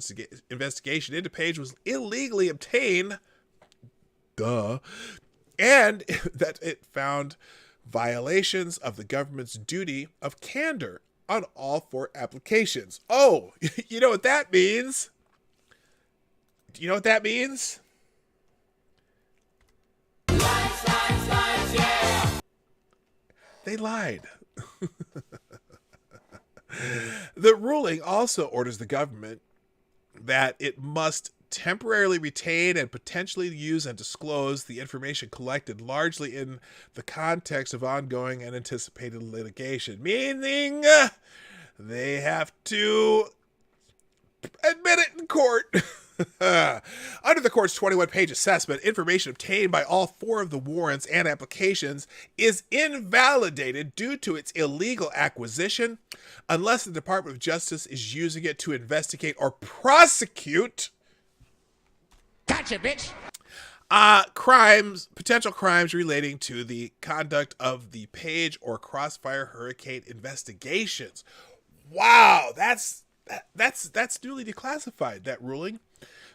investigation into Page was illegally obtained, and that it found violations of the government's duty of candor on all 4 applications. Oh, you know what that means? Do you know what that means? Lies, yeah. They lied. The ruling also orders the government that it must temporarily retain and potentially use and disclose the information collected largely in the context of ongoing and anticipated litigation, meaning they have to admit it in court. Under the court's 21-page assessment, information obtained by all 4 of the warrants and applications is invalidated due to its illegal acquisition unless the Department of Justice is using it to investigate or prosecute Gotcha, bitch. Potential crimes relating to the conduct of the Page or Crossfire Hurricane investigations. Wow, that's newly declassified, that ruling.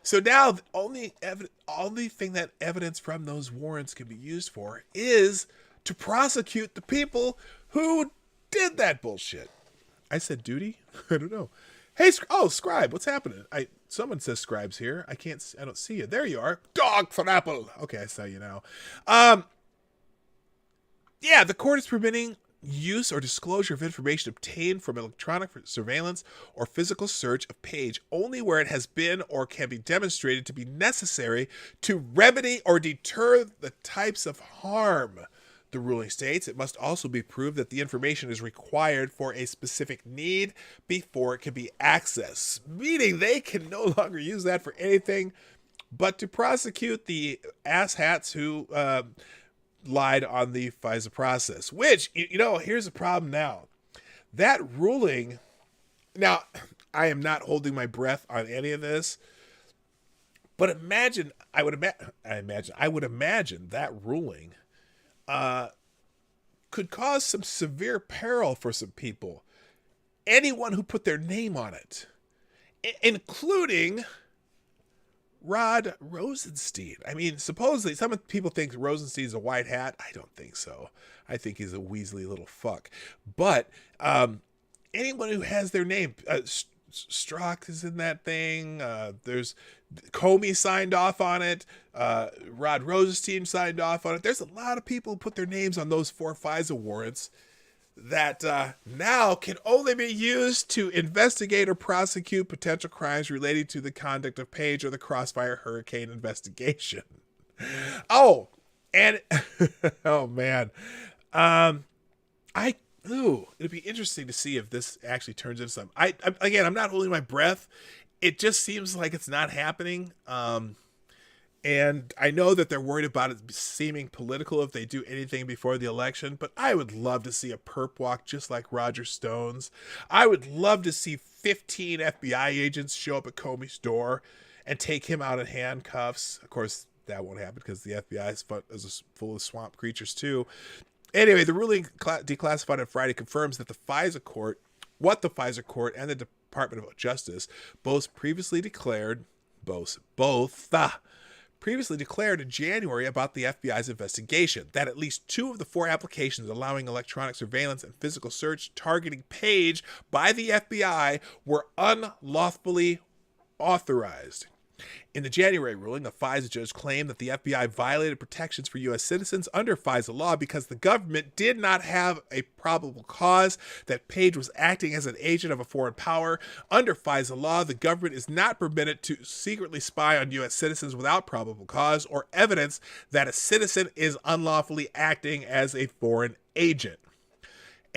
So now the only thing that evidence from those warrants can be used for is to prosecute the people who did that bullshit. I said duty? I don't know. Hey, Scribe, what's happening? Someone says Scribe's here. I don't see you. There you are. Dog for apple. Okay, I saw you now. Yeah, the court is permitting use or disclosure of information obtained from electronic surveillance or physical search of Page only where it has been or can be demonstrated to be necessary to remedy or deter the types of harm. The ruling states it must also be proved that the information is required for a specific need before it can be accessed, meaning they can no longer use that for anything but to prosecute the asshats who lied on the FISA process. Which, here's the problem now. That ruling, now, I am not holding my breath on any of this, but I would imagine that ruling could cause some severe peril for some people. Anyone who put their name on it, including Rod Rosenstein. I mean, supposedly, some people think Rosenstein's a white hat. I don't think so. I think he's a Weasley little fuck. But anyone who has their name, Strzok is in that thing. There's Comey signed off on it. Rod Rosenstein signed off on it. There's a lot of people who put their names on those 4 FISA warrants that now can only be used to investigate or prosecute potential crimes relating to the conduct of Page or the Crossfire Hurricane investigation. Oh, and oh man, it'd be interesting to see if this actually turns into something. I'm not holding my breath. It just seems like it's not happening. And I know that they're worried about it seeming political if they do anything before the election, but I would love to see a perp walk just like Roger Stone's. I would love to see 15 FBI agents show up at Comey's door and take him out in handcuffs. Of course, that won't happen because the FBI is full of swamp creatures too. Anyway, the ruling declassified on Friday confirms that the FISA court and the Department of Justice both previously declared previously declared in January about the FBI's investigation that at least 2 of the 4 applications allowing electronic surveillance and physical search targeting PAWG by the FBI were unlawfully authorized. In the January ruling, a FISA judge claimed that the FBI violated protections for U.S. citizens under FISA law because the government did not have a probable cause that PAWG was acting as an agent of a foreign power. Under FISA law, the government is not permitted to secretly spy on U.S. citizens without probable cause or evidence that a citizen is unlawfully acting as a foreign agent.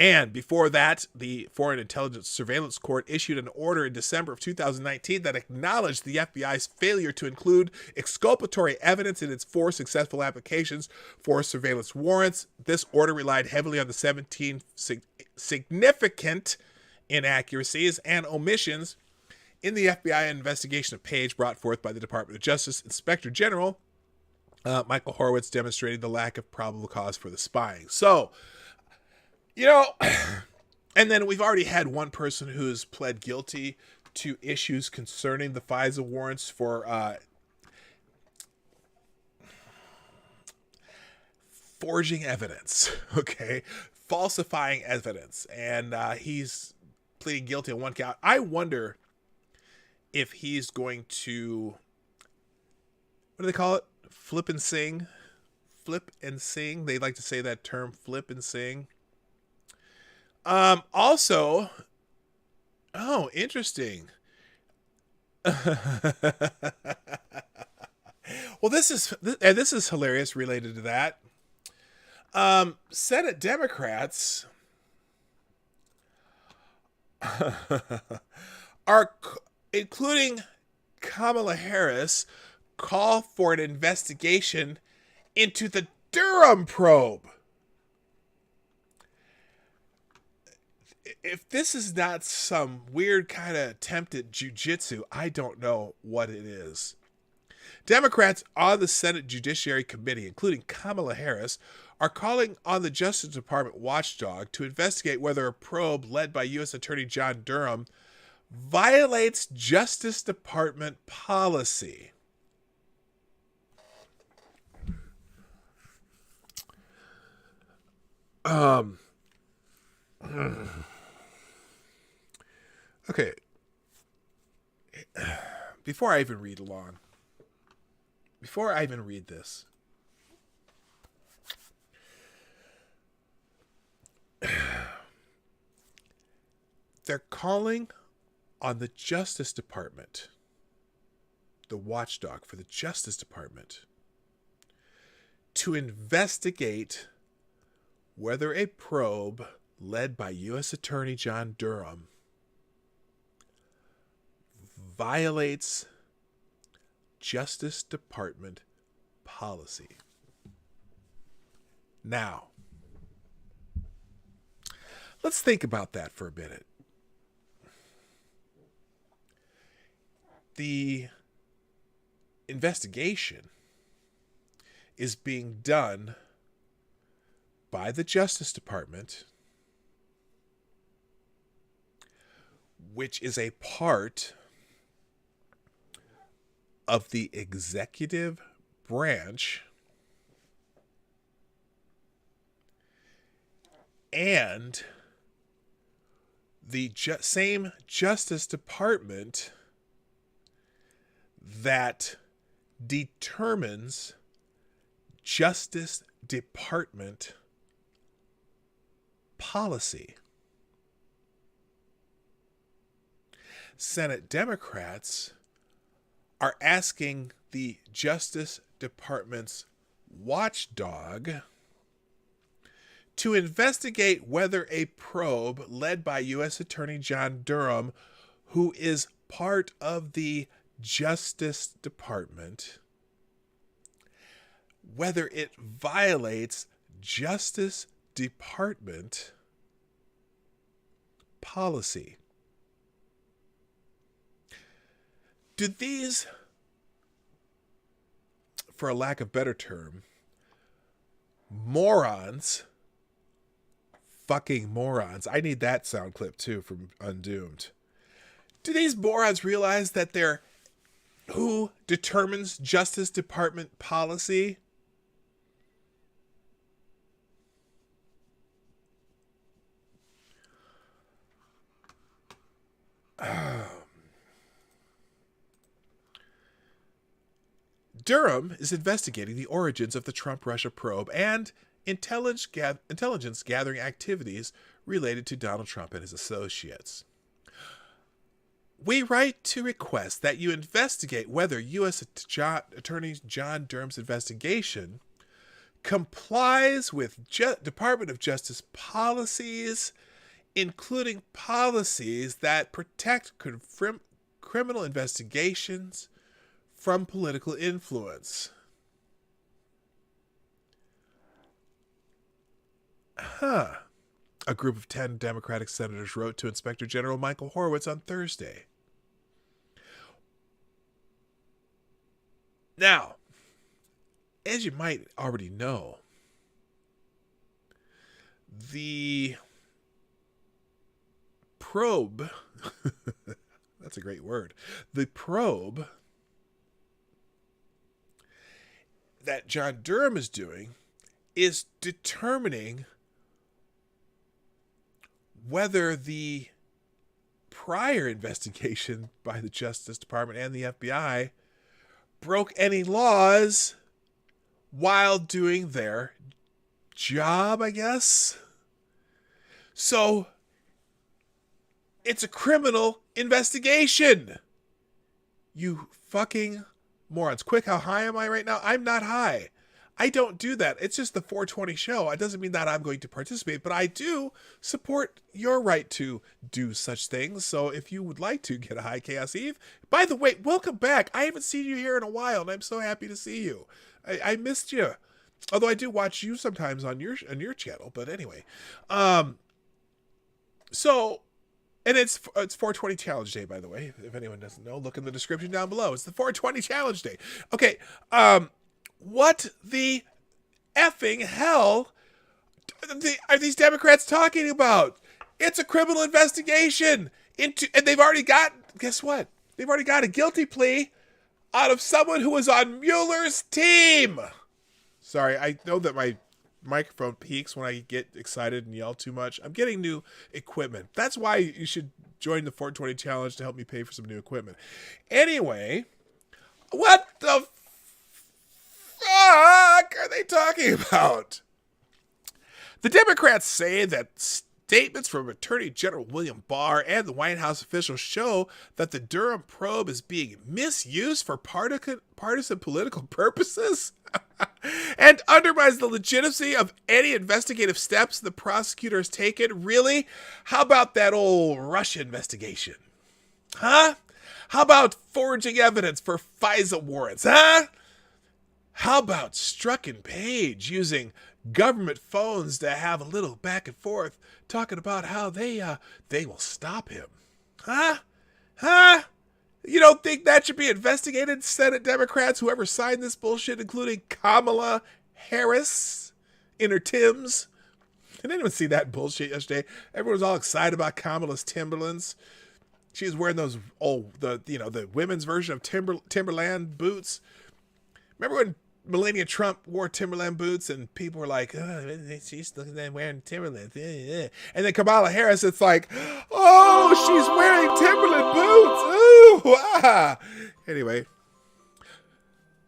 And before that, the Foreign Intelligence Surveillance Court issued an order in December of 2019 that acknowledged the FBI's failure to include exculpatory evidence in its 4 successful applications for surveillance warrants. This order relied heavily on the 17 significant inaccuracies and omissions in the FBI investigation of PAWG brought forth by the Department of Justice Inspector General Michael Horowitz, demonstrating the lack of probable cause for the spying. So, you know, and then we've already had one person who's pled guilty to issues concerning the FISA warrants for forging evidence, okay, falsifying evidence, and he's pleading guilty on one count. I wonder if he's going to, what do they call it? Flip and sing. Flip and sing. They like to say that term, flip and sing. Also, oh, interesting. Well, this is hilarious related to that. Senate Democrats are, including Kamala Harris, call for an investigation into the Durham probe. If this is not some weird kind of attempt at jujitsu, I don't know what it is. Democrats on the Senate Judiciary Committee, including Kamala Harris, are calling on the Justice Department watchdog to investigate whether a probe led by U.S. Attorney John Durham violates Justice Department policy. Okay. Before I even read this, they're calling on the Justice Department, the watchdog for the Justice Department, to investigate whether a probe led by U.S. Attorney John Durham violates Justice Department policy. Now, let's think about that for a minute. The investigation is being done by the Justice Department, which is a part of the executive branch, and the same Justice Department that determines Justice Department policy. Senate Democrats are asking the Justice Department's watchdog to investigate whether a probe led by U.S. Attorney John Durham, who is part of the Justice Department, whether it violates Justice Department policy. Do these, for a lack of better term, morons, fucking morons, I need that sound clip too from Undoomed. Do these morons realize that they're Who determines Justice Department policy? Durham is investigating the origins of the Trump-Russia probe and intelligence gathering activities related to Donald Trump and his associates. We write to request that you investigate whether U.S. Attorney John Durham's investigation complies with Department of Justice policies, including policies that protect criminal investigations from political influence. A group of 10 Democratic senators wrote to Inspector General Michael Horowitz on Thursday. Now, as you might already know, the probe, that's a great word, the probe that John Durham is doing is determining whether the prior investigation by the Justice Department and the FBI broke any laws while doing their job, I guess. So it's a criminal investigation. You fucking morons. Quick, how high am I right now? I'm not high. I don't do that. It's just the 420 show. It doesn't mean that I'm going to participate, but I do support your right to do such things. So if you would like to get a high Chaos Eve, by the way, welcome back. I haven't seen you here in a while, and I'm so happy to see you. I missed you. Although I do watch you sometimes on your channel, but anyway. So, and it's 420 Challenge Day, by the way. If anyone doesn't know, look in the description down below. It's the 420 Challenge Day. Okay, what the effing hell are these Democrats talking about? It's a criminal investigation and they've already got, guess what? They've already got a guilty plea out of someone who was on Mueller's team. Sorry, I know that my microphone peaks when I get excited and yell too much. I'm getting new equipment. That's why you should join the 420 Challenge to help me pay for some new equipment. Anyway, what the fuck are they talking about? The Democrats say that statements from Attorney General William Barr and the White House officials show that the Durham probe is being misused for partisan political purposes and undermines the legitimacy of any investigative steps the prosecutor has taken. Really? How about that old Russia investigation? Huh? How about forging evidence for FISA warrants? Huh? How about Strzok and Page using government phones to have a little back and forth talking about how they will stop him? Huh? Huh? You don't think that should be investigated, Senate Democrats, whoever signed this bullshit, including Kamala Harris in her Timbs? Did anyone see that bullshit yesterday? Everyone was all excited about Kamala's Timberlands. She was wearing those the women's version of Timberland boots. Remember when Melania Trump wore Timberland boots and people were like, oh, she's looking at wearing Timberland. And then Kamala Harris, it's like, oh, she's wearing Timberland boots. Ooh, ah. Anyway,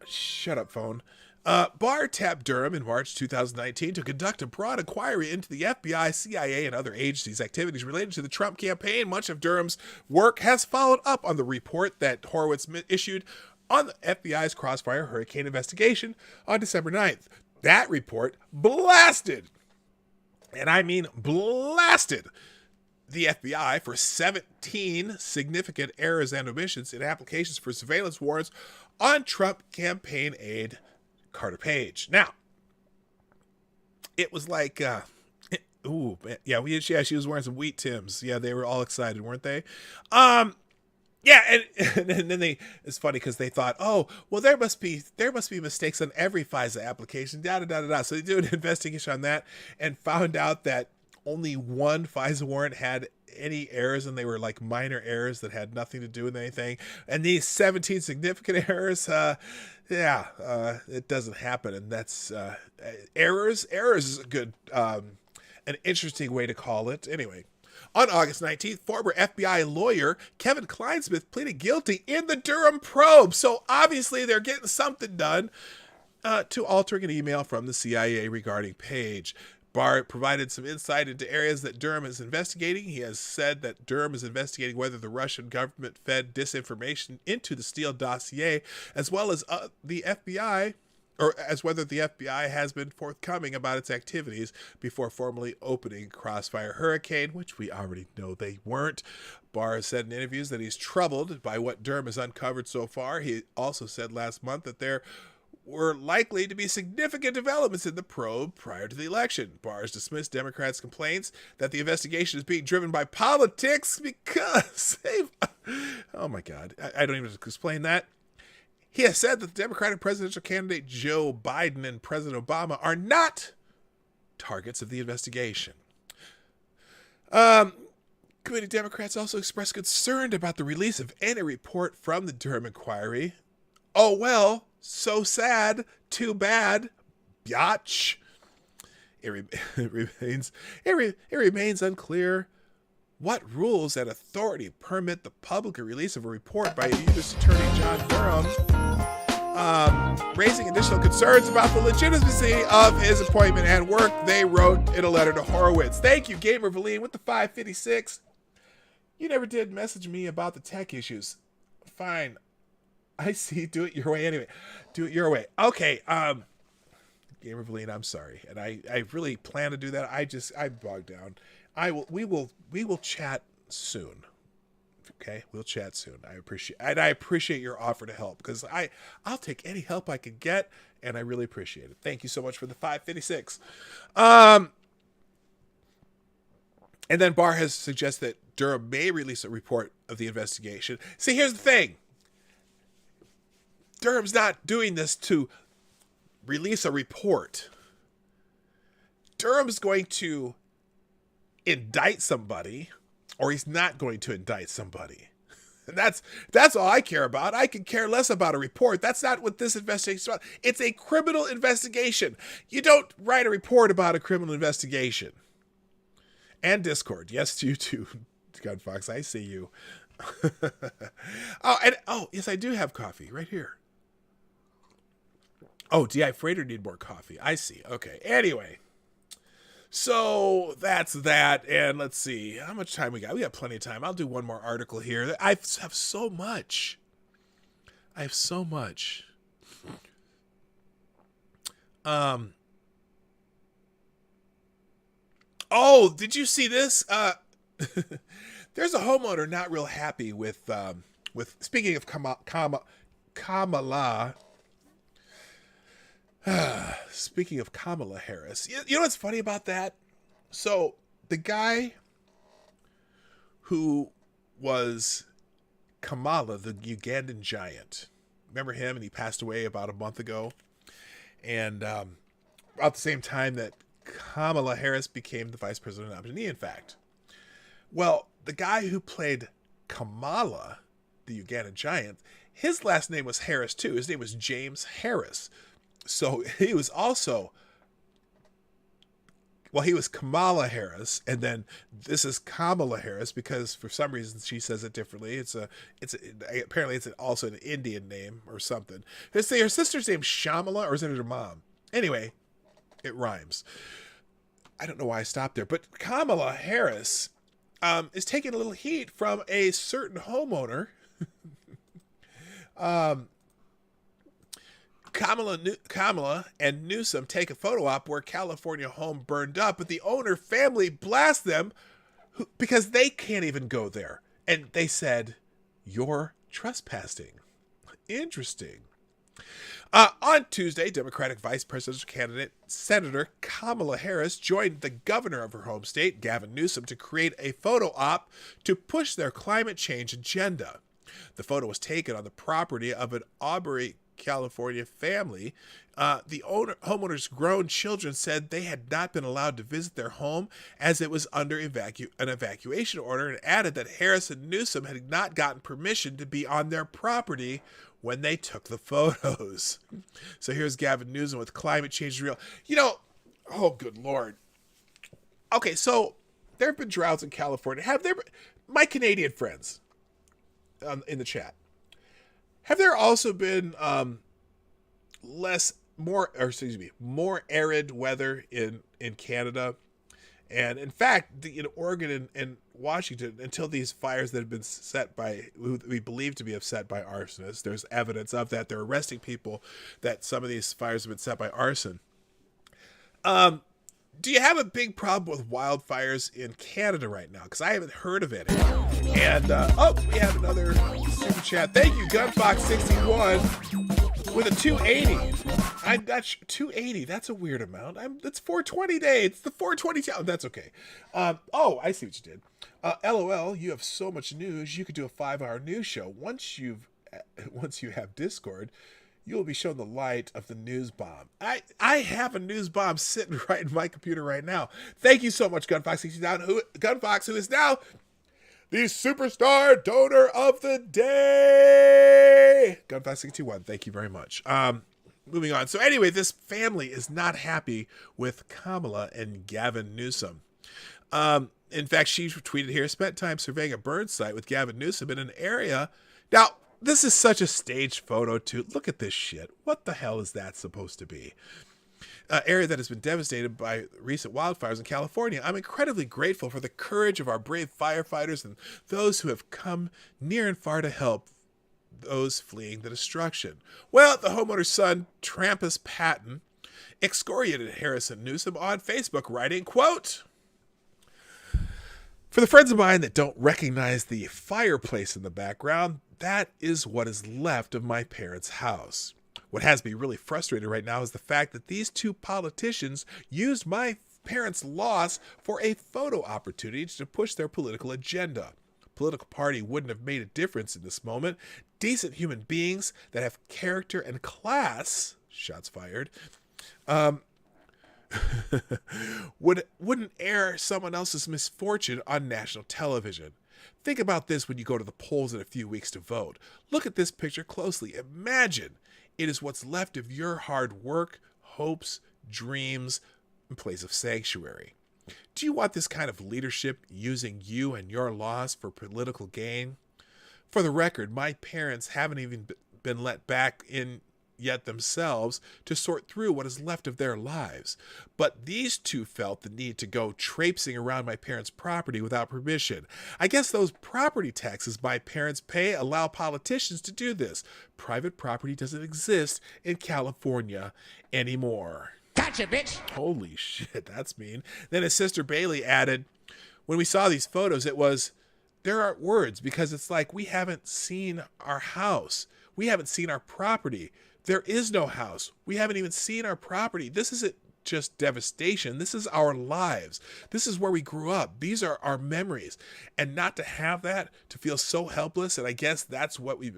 shut up, phone. Barr tapped Durham in March 2019 to conduct a broad inquiry into the FBI, CIA, and other agencies' activities related to the Trump campaign. Much of Durham's work has followed up on the report that Horowitz issued on the FBI's Crossfire Hurricane investigation on December 9th. That report blasted, and I mean blasted, the FBI for 17 significant errors and omissions in applications for surveillance warrants on Trump campaign aide Carter Page. Now, it was like, she was wearing some wheat Timbs. Yeah, they were all excited, weren't they? Yeah, and then it's funny because they thought, oh, well, there must be mistakes on every FISA application, da-da-da-da-da. So they did an investigation on that and found out that only one FISA warrant had any errors, and they were like minor errors that had nothing to do with anything. And these 17 significant errors, it doesn't happen. And that's errors. Errors is a good, an interesting way to call it. Anyway, on August 19th, former FBI lawyer Kevin Kleinsmith pleaded guilty in the Durham probe. So obviously they're getting something done to altering an email from the CIA regarding Page. Barr provided some insight into areas that Durham is investigating. He has said that Durham is investigating whether the Russian government fed disinformation into the Steele dossier, as well as the FBI, or as whether the FBI has been forthcoming about its activities before formally opening Crossfire Hurricane, which we already know they weren't. Barr has said in interviews that he's troubled by what Durham has uncovered so far. He also said last month that there were likely to be significant developments in the probe prior to the election. Barr has dismissed Democrats' complaints that the investigation is being driven by politics because oh my God, I don't even explain that. He has said that the Democratic presidential candidate Joe Biden and President Obama are not targets of the investigation. Committee Democrats also expressed concern about the release of any report from the Durham inquiry. Oh well, so sad, too bad, biatch. It remains unclear what rules and authority permit the public release of a report by U.S. Attorney John Durham, raising additional concerns about the legitimacy of his appointment and work, they wrote in a letter to Horowitz. Thank you, Gamer Valine, with the 556. You never did message me about the tech issues. Fine. I see. Do it your way anyway. Do it your way. Okay. Gamer Valine, I'm sorry. And I really plan to do that. I bogged down. We will chat soon. Okay, we'll chat soon. I appreciate your offer to help, because I'll take any help I can get, and I really appreciate it. Thank you so much for the 556. And then Barr has suggested that Durham may release a report of the investigation. See, here's the thing. Durham's not doing this to release a report. Durham's going to indict somebody, or he's not going to indict somebody. And that's all I care about. I can care less about a report. That's not what this investigation is about. It's a criminal investigation. You don't write a report about a criminal investigation. And Discord. Yes, you too, Gunfox. I see you. Yes, I do have coffee right here. Oh, DI Freighter need more coffee. I see. Okay. Anyway. So that's that. And let's see how much time we got. We got plenty of time. I'll do one more article here. I have so much. Oh, did you see this? There's a homeowner not real happy with speaking of Kamala. Speaking of Kamala Harris, you know what's funny about that? So the guy who was Kamala, the Ugandan giant, remember him? And he passed away about a month ago. And about the same time that Kamala Harris became the vice president nominee, in fact. Well, the guy who played Kamala, the Ugandan giant, his last name was Harris too. His name was James Harris. So he was also, he was Kamala Harris, and then this is Kamala Harris because for some reason she says it differently. Apparently it's also an Indian name or something. Her sister's name's Shamala, or is it her mom? Anyway, it rhymes. I don't know why I stopped there, but Kamala Harris is taking a little heat from a certain homeowner. Kamala and Newsom take a photo op where California home burned up, but the owner family blast them because they can't even go there. And they said, "You're trespassing." Interesting. On Tuesday, Democratic vice presidential candidate Senator Kamala Harris joined the governor of her home state, Gavin Newsom, to create a photo op to push their climate change agenda. The photo was taken on the property of an Aubrey California family. The homeowner's grown children said they had not been allowed to visit their home as it was under an evacuation order, and added that Harris and Newsom had not gotten permission to be on their property when they took the photos. So here's Gavin Newsom with climate change is real. You know, oh, good Lord. Okay, so there have been droughts in California. Have there been, my Canadian friends in the chat, have there also been more arid weather in Canada? And in fact, in Oregon and Washington, until these fires that have been set by, who we believe to be set by arsonists, there's evidence of that. They're arresting people that some of these fires have been set by arson. Do you have a big problem with wildfires in Canada right now? Because I haven't heard of any. And, we have another super chat. Thank you, Gunfox61 with a 280. I'm not sure. 280, that's a weird amount. It's 420 day. It's the 420 challenge. That's okay. I see what you did. LOL, you have so much news. You could do a 5-hour news show. Once you have Discord, you will be shown the light of the news bomb. I have a news bomb sitting right in my computer right now. Thank you so much, Gunfox, who is now the superstar donor of the day. Gunfox61, thank you very much. Moving on. So anyway, this family is not happy with Kamala and Gavin Newsom. In fact, she tweeted here, spent time surveying a burn site with Gavin Newsom in an area. Now, this is such a staged photo, too. Look at this shit. What the hell is that supposed to be? Area that has been devastated by recent wildfires in California. I'm incredibly grateful for the courage of our brave firefighters and those who have come near and far to help those fleeing the destruction. Well, the homeowner's son, Trampus Patton, excoriated Harrison Newsom on Facebook, writing, quote, "For the friends of mine that don't recognize the fireplace in the background, that is what is left of my parents' house. What has me really frustrated right now is the fact that these two politicians used my parents' loss for a photo opportunity to push their political agenda. Political party wouldn't have made a difference in this moment. Decent human beings that have character and class," shots fired, wouldn't air someone else's misfortune on national television. Think about this when you go to the polls in a few weeks to vote. Look at this picture closely. Imagine it is what's left of your hard work, hopes, dreams, and place of sanctuary. Do you want this kind of leadership using you and your loss for political gain? For the record, my parents haven't even been let back in yet themselves to sort through what is left of their lives. But these two felt the need to go traipsing around my parents' property without permission. I guess those property taxes my parents pay allow politicians to do this. Private property doesn't exist in California anymore." Gotcha, bitch. Holy shit, that's mean. Then his sister Bailey added, "When we saw these photos, there aren't words, because it's like we haven't seen our house. We haven't seen our property. There is no house. We haven't even seen our property. This isn't just devastation. This is our lives. This is where we grew up. These are our memories. And not to have that, to feel so helpless, and I guess that's what we've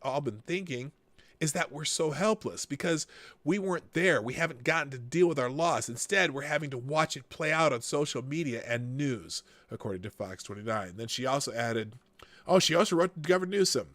all been thinking, is that we're so helpless because we weren't there. We haven't gotten to deal with our loss. Instead, we're having to watch it play out on social media and news," according to Fox 29. Then she also added, she also wrote to Governor Newsom.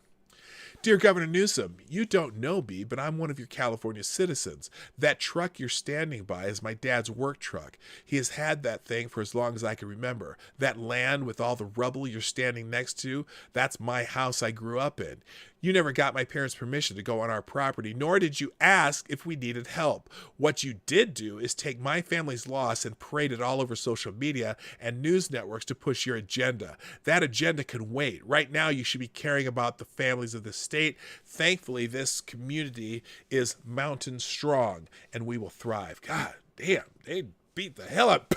"Dear Governor Newsom, you don't know me, but I'm one of your California citizens. That truck you're standing by is my dad's work truck. He has had that thing for as long as I can remember. That land with all the rubble you're standing next to, that's my house I grew up in. You never got my parents' permission to go on our property, nor did you ask if we needed help. What you did do is take my family's loss and parade it all over social media and news networks to push your agenda. That agenda can wait. Right now, you should be caring about the families of the state. Thankfully, this community is mountain strong, and we will thrive." God damn, they beat the hell out. Do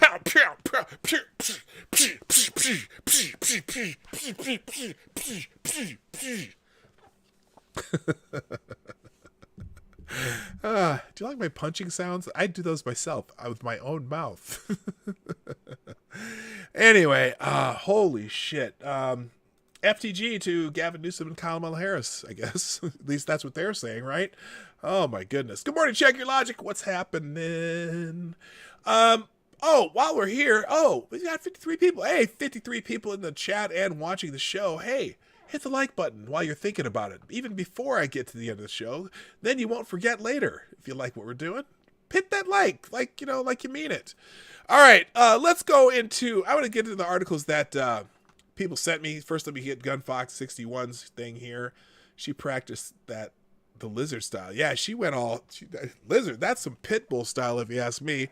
you like my punching sounds? I do those myself with my own mouth. Anyway, holy shit. FTG to Gavin Newsom and Kamala Harris, I guess. At least that's what they're saying, right? Oh, my goodness. Good morning, Check Your Logic. What's happening? Oh, while we're here, we got 53 people. Hey, 53 people in the chat and watching the show. Hey, hit the like button while you're thinking about it, even before I get to the end of the show. Then you won't forget later if you like what we're doing. Hit that like you mean it. All right, let's go into, I want to get into the articles that people sent me. First, let me get Gunfox 61's thing here. She practiced the lizard style. Yeah, she went lizard. That's some pit bull style, if you ask me.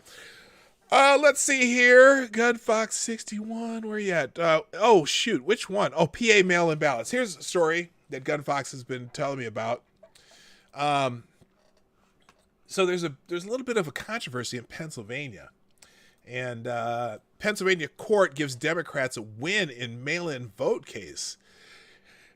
Let's see here. Gunfox 61, where you at? Oh, shoot, which one? Oh, PA mail-in ballots. Here's a story that Gunfox has been telling me about. So there's a little bit of a controversy in Pennsylvania. And Pennsylvania court gives Democrats a win in mail-in vote case.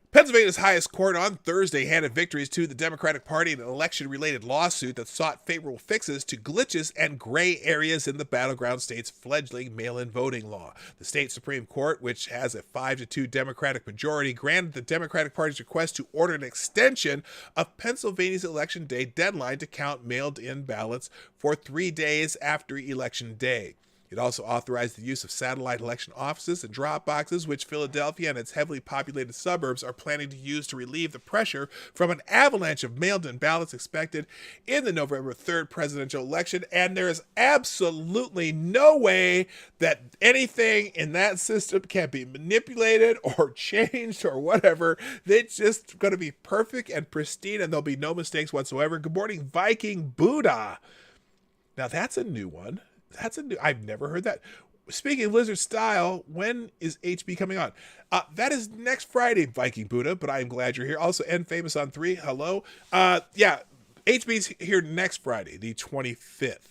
Pennsylvania's highest court on Thursday handed victories to the Democratic Party in an election-related lawsuit that sought favorable fixes to glitches and gray areas in the battleground state's fledgling mail-in voting law. The state Supreme Court, which has a 5-2 Democratic majority, granted the Democratic Party's request to order an extension of Pennsylvania's Election Day deadline to count mailed-in ballots for 3 days after Election Day. It also authorized the use of satellite election offices and drop boxes, which Philadelphia and its heavily populated suburbs are planning to use to relieve the pressure from an avalanche of mailed-in ballots expected in the November 3rd presidential election. And there is absolutely no way that anything in that system can be manipulated or changed or whatever. It's just going to be perfect and pristine, and there'll be no mistakes whatsoever. Good morning, Viking Buddha. Now, that's a new one. I've never heard that. Speaking of lizard style, when is HB coming on? That is next Friday, Viking Buddha, but I'm glad you're here. Also, N Famous on 3, hello. Yeah, HB's here next Friday, the 25th.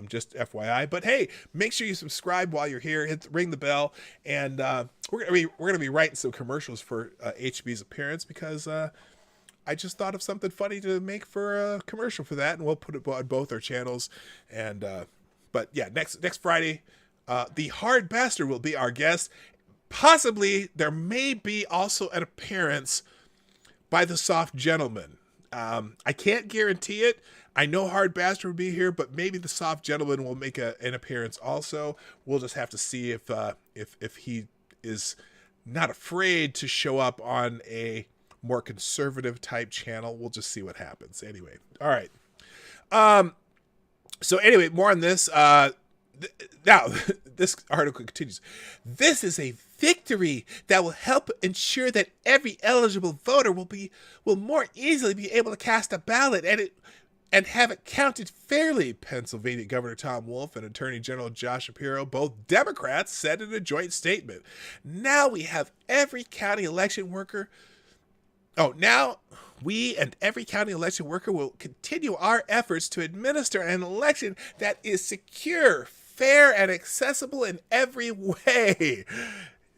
Just FYI. But hey, make sure you subscribe while you're here. Ring the bell, and we're gonna be writing some commercials for HB's appearance, because I just thought of something funny to make for a commercial for that, and we'll put it on both our channels. And but yeah, next Friday, the Hard Bastard will be our guest. Possibly there may be also an appearance by the Soft Gentleman. I can't guarantee it. I know Hard Bastard will be here, but maybe the Soft Gentleman will make an appearance also. We'll just have to see if he is not afraid to show up on a more conservative type channel. We'll just see what happens. Anyway, all right. So anyway, more on this. Now, this article continues. This is a victory that will help ensure that every eligible voter will more easily be able to cast a ballot and have it counted fairly, Pennsylvania Governor Tom Wolf and Attorney General Josh Shapiro, both Democrats, said in a joint statement. Now we have every county election worker. Now we and every county election worker will continue our efforts to administer an election that is secure, fair, and accessible in every way.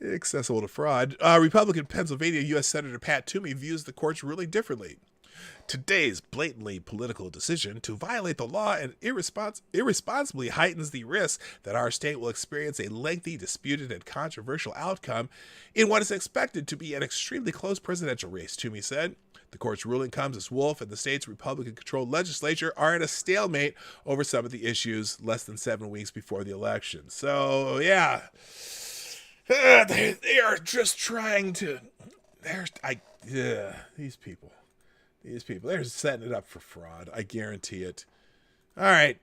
Accessible to fraud. Republican Pennsylvania U.S. Senator Pat Toomey views the court's ruling differently. Today's blatantly political decision to violate the law and irresponsibly heightens the risk that our state will experience a lengthy, disputed, and controversial outcome in what is expected to be an extremely close presidential race, Toomey said. The court's ruling comes as Wolf and the state's Republican-controlled legislature are at a stalemate over some of the issues less than 7 weeks before the election. So, yeah, they are just trying to... These people, they're setting it up for fraud. I guarantee it. All right.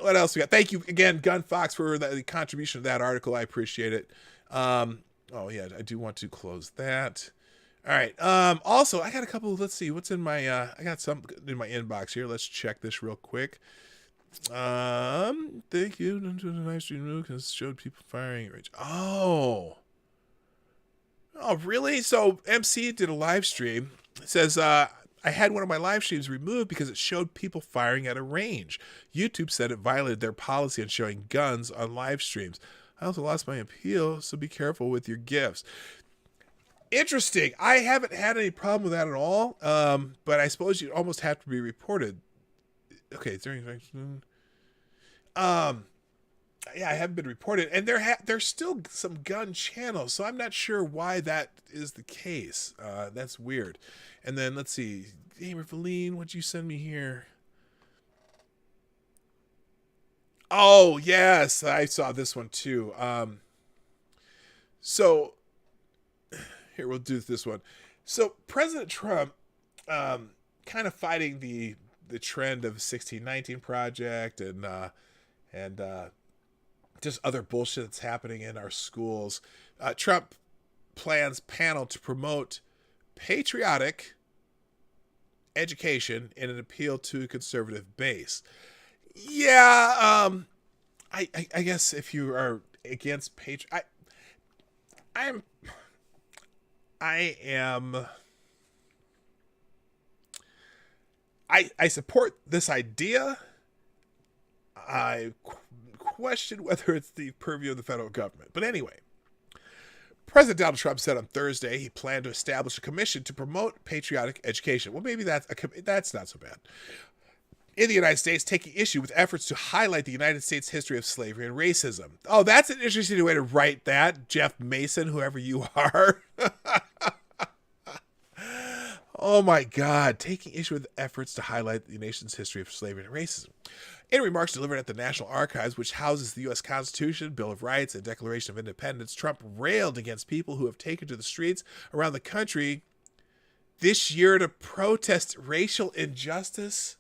What else we got? Thank you again, Gunfox, for the contribution to that article. I appreciate it. Oh yeah, I do want to close that. All right. Also, I got a couple. Let's see what's in my. I got some in my inbox here. Let's check this real quick. Thank you. Nice stream because showed people firing. Oh, really? So MC did a live stream. It says, I had one of my live streams removed because it showed people firing at a range. YouTube said it violated their policy on showing guns on live streams. I also lost my appeal, so be careful with your gifts. Interesting. I haven't had any problem with that at all, but I suppose you'd almost have to be reported. Okay, Yeah, I haven't been reported, and there's still some gun channels, so I'm not sure why that is the case. That's weird. And then let's see, Gamer Feline, what'd you send me here? Oh yes, I saw this one too. So here we'll do this one. So President Trump, kind of fighting the trend of 1619 Project and just other bullshit that's happening in our schools. Trump plans panel to promote patriotic education in an appeal to a conservative base. Yeah, I guess if you are against I support this idea. I question whether it's the purview of the federal government. But anyway, President Donald Trump said on Thursday he planned to establish a commission to promote patriotic education. Well, maybe that's not so bad. In the United States, taking issue with efforts to highlight the United States history of slavery and racism. Oh, that's an interesting way to write that, Jeff Mason, whoever you are. Oh my God, taking issue with efforts to highlight the nation's history of slavery and racism. In remarks delivered at the National Archives, which houses the U.S. Constitution, Bill of Rights, and Declaration of Independence, Trump railed against people who have taken to the streets around the country this year to protest racial injustice.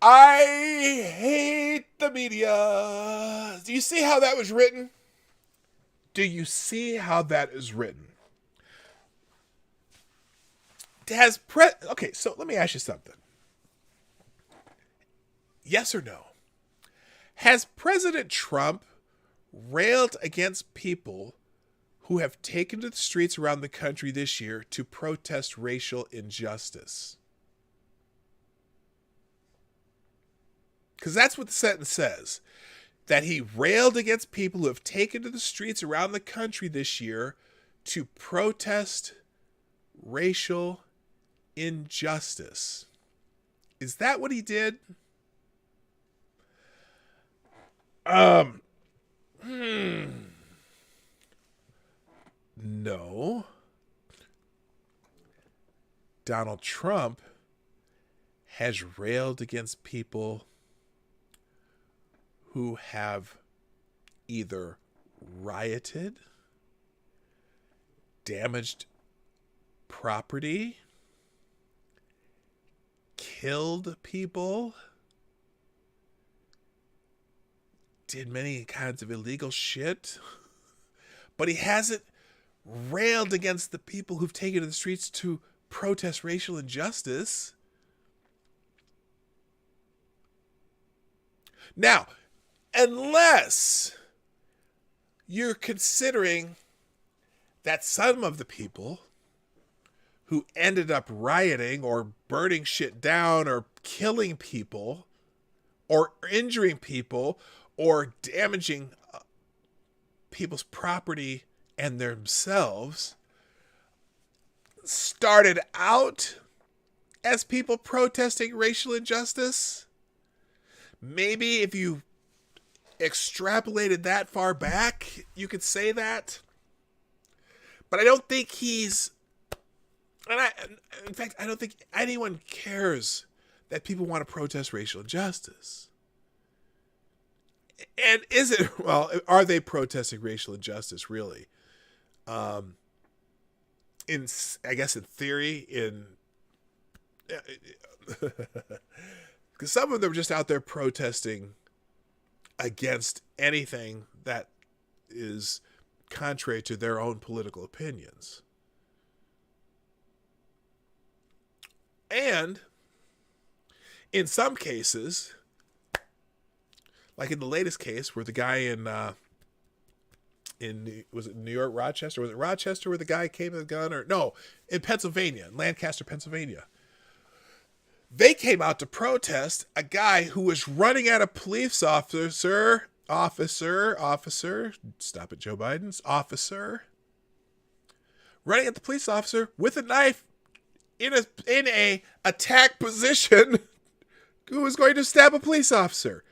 I hate the media. Do you see how that was written? Do you see how that is written? Okay, so let me ask you something. Yes or no? Has President Trump railed against people who have taken to the streets around the country this year to protest racial injustice? Because that's what the sentence says. That he railed against people who have taken to the streets around the country this year to protest racial injustice. Is that what he did? No. Donald Trump has railed against people who have either rioted, damaged property, killed people, did many kinds of illegal shit, but he hasn't railed against the people who've taken to the streets to protest racial injustice. Now, unless you're considering that some of the people who ended up rioting or burning shit down or killing people or injuring people or damaging people's property and themselves started out as people protesting racial injustice, maybe if you extrapolated that far back, you could say that. But I don't think he's... in fact, I don't think anyone cares that people want to protest racial injustice. And is it... Well, are they protesting racial injustice, really? I guess in theory, because some of them are just out there protesting against anything that is contrary to their own political opinions. And in some cases, like in the latest case where the guy was it New York, Rochester? Was it Rochester where the guy came with a gun? Or no, in Pennsylvania, in Lancaster, Pennsylvania. They came out to protest a guy who was running at a police officer, stop it, Joe Biden's officer, running at the police officer with a knife in a attack position who was going to stab a police officer.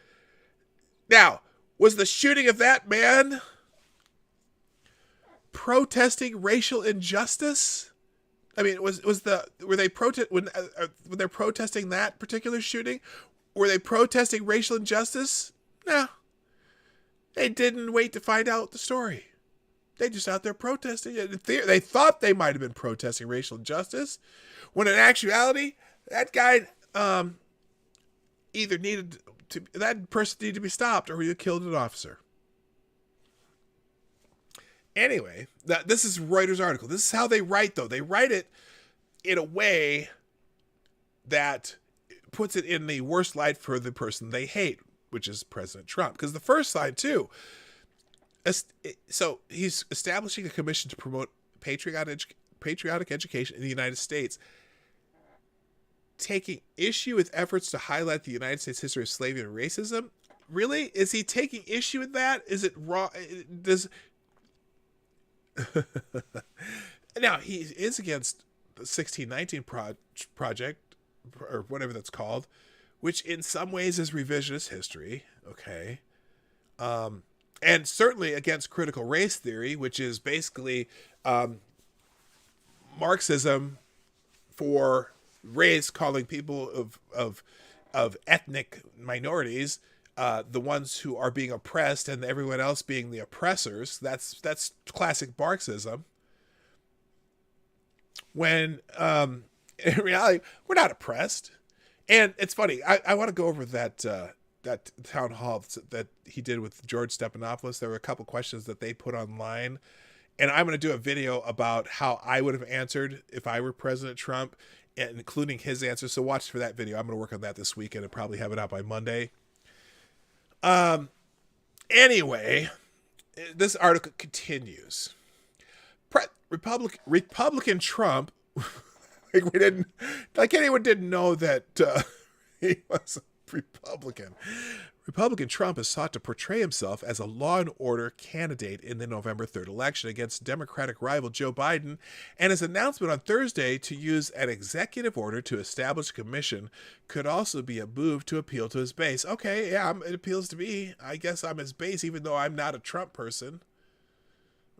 Now, was the shooting of that man protesting racial injustice? I mean, were they when they're protesting that particular shooting? Were they protesting racial injustice? No. They didn't wait to find out the story. They just out there protesting. They thought they might have been protesting racial injustice, when in actuality, that guy that person needed to be stopped, or he killed an officer. Anyway, this is Reuters article. This is how they write, though. They write it in a way that puts it in the worst light for the person they hate, which is President Trump. Because the first line, too. So he's establishing a commission to promote patriotic education in the United States, taking issue with efforts to highlight the United States history of slavery and racism. Really? Is he taking issue with that? Is it wrong? Now, he is against the 1619 project, or whatever that's called, which in some ways is revisionist history, okay? And certainly against critical race theory, which is basically Marxism for race, calling people of ethnic minorities the ones who are being oppressed and everyone else being the oppressors. That's classic Marxism. When in reality, we're not oppressed. And it's funny. I want to go over that town hall that he did with George Stephanopoulos. There were a couple questions that they put online, and I'm going to do a video about how I would have answered if I were President Trump, including his answers. So watch for that video. I'm going to work on that this weekend and probably have it out by Monday. Anyway, this article continues. Republican Trump, like anyone didn't know that he was a Republican. Republican Trump has sought to portray himself as a law and order candidate in the November 3rd election against Democratic rival Joe Biden, and his announcement on Thursday to use an executive order to establish a commission could also be a move to appeal to his base. Okay, yeah, it appeals to me. I guess I'm his base, even though I'm not a Trump person.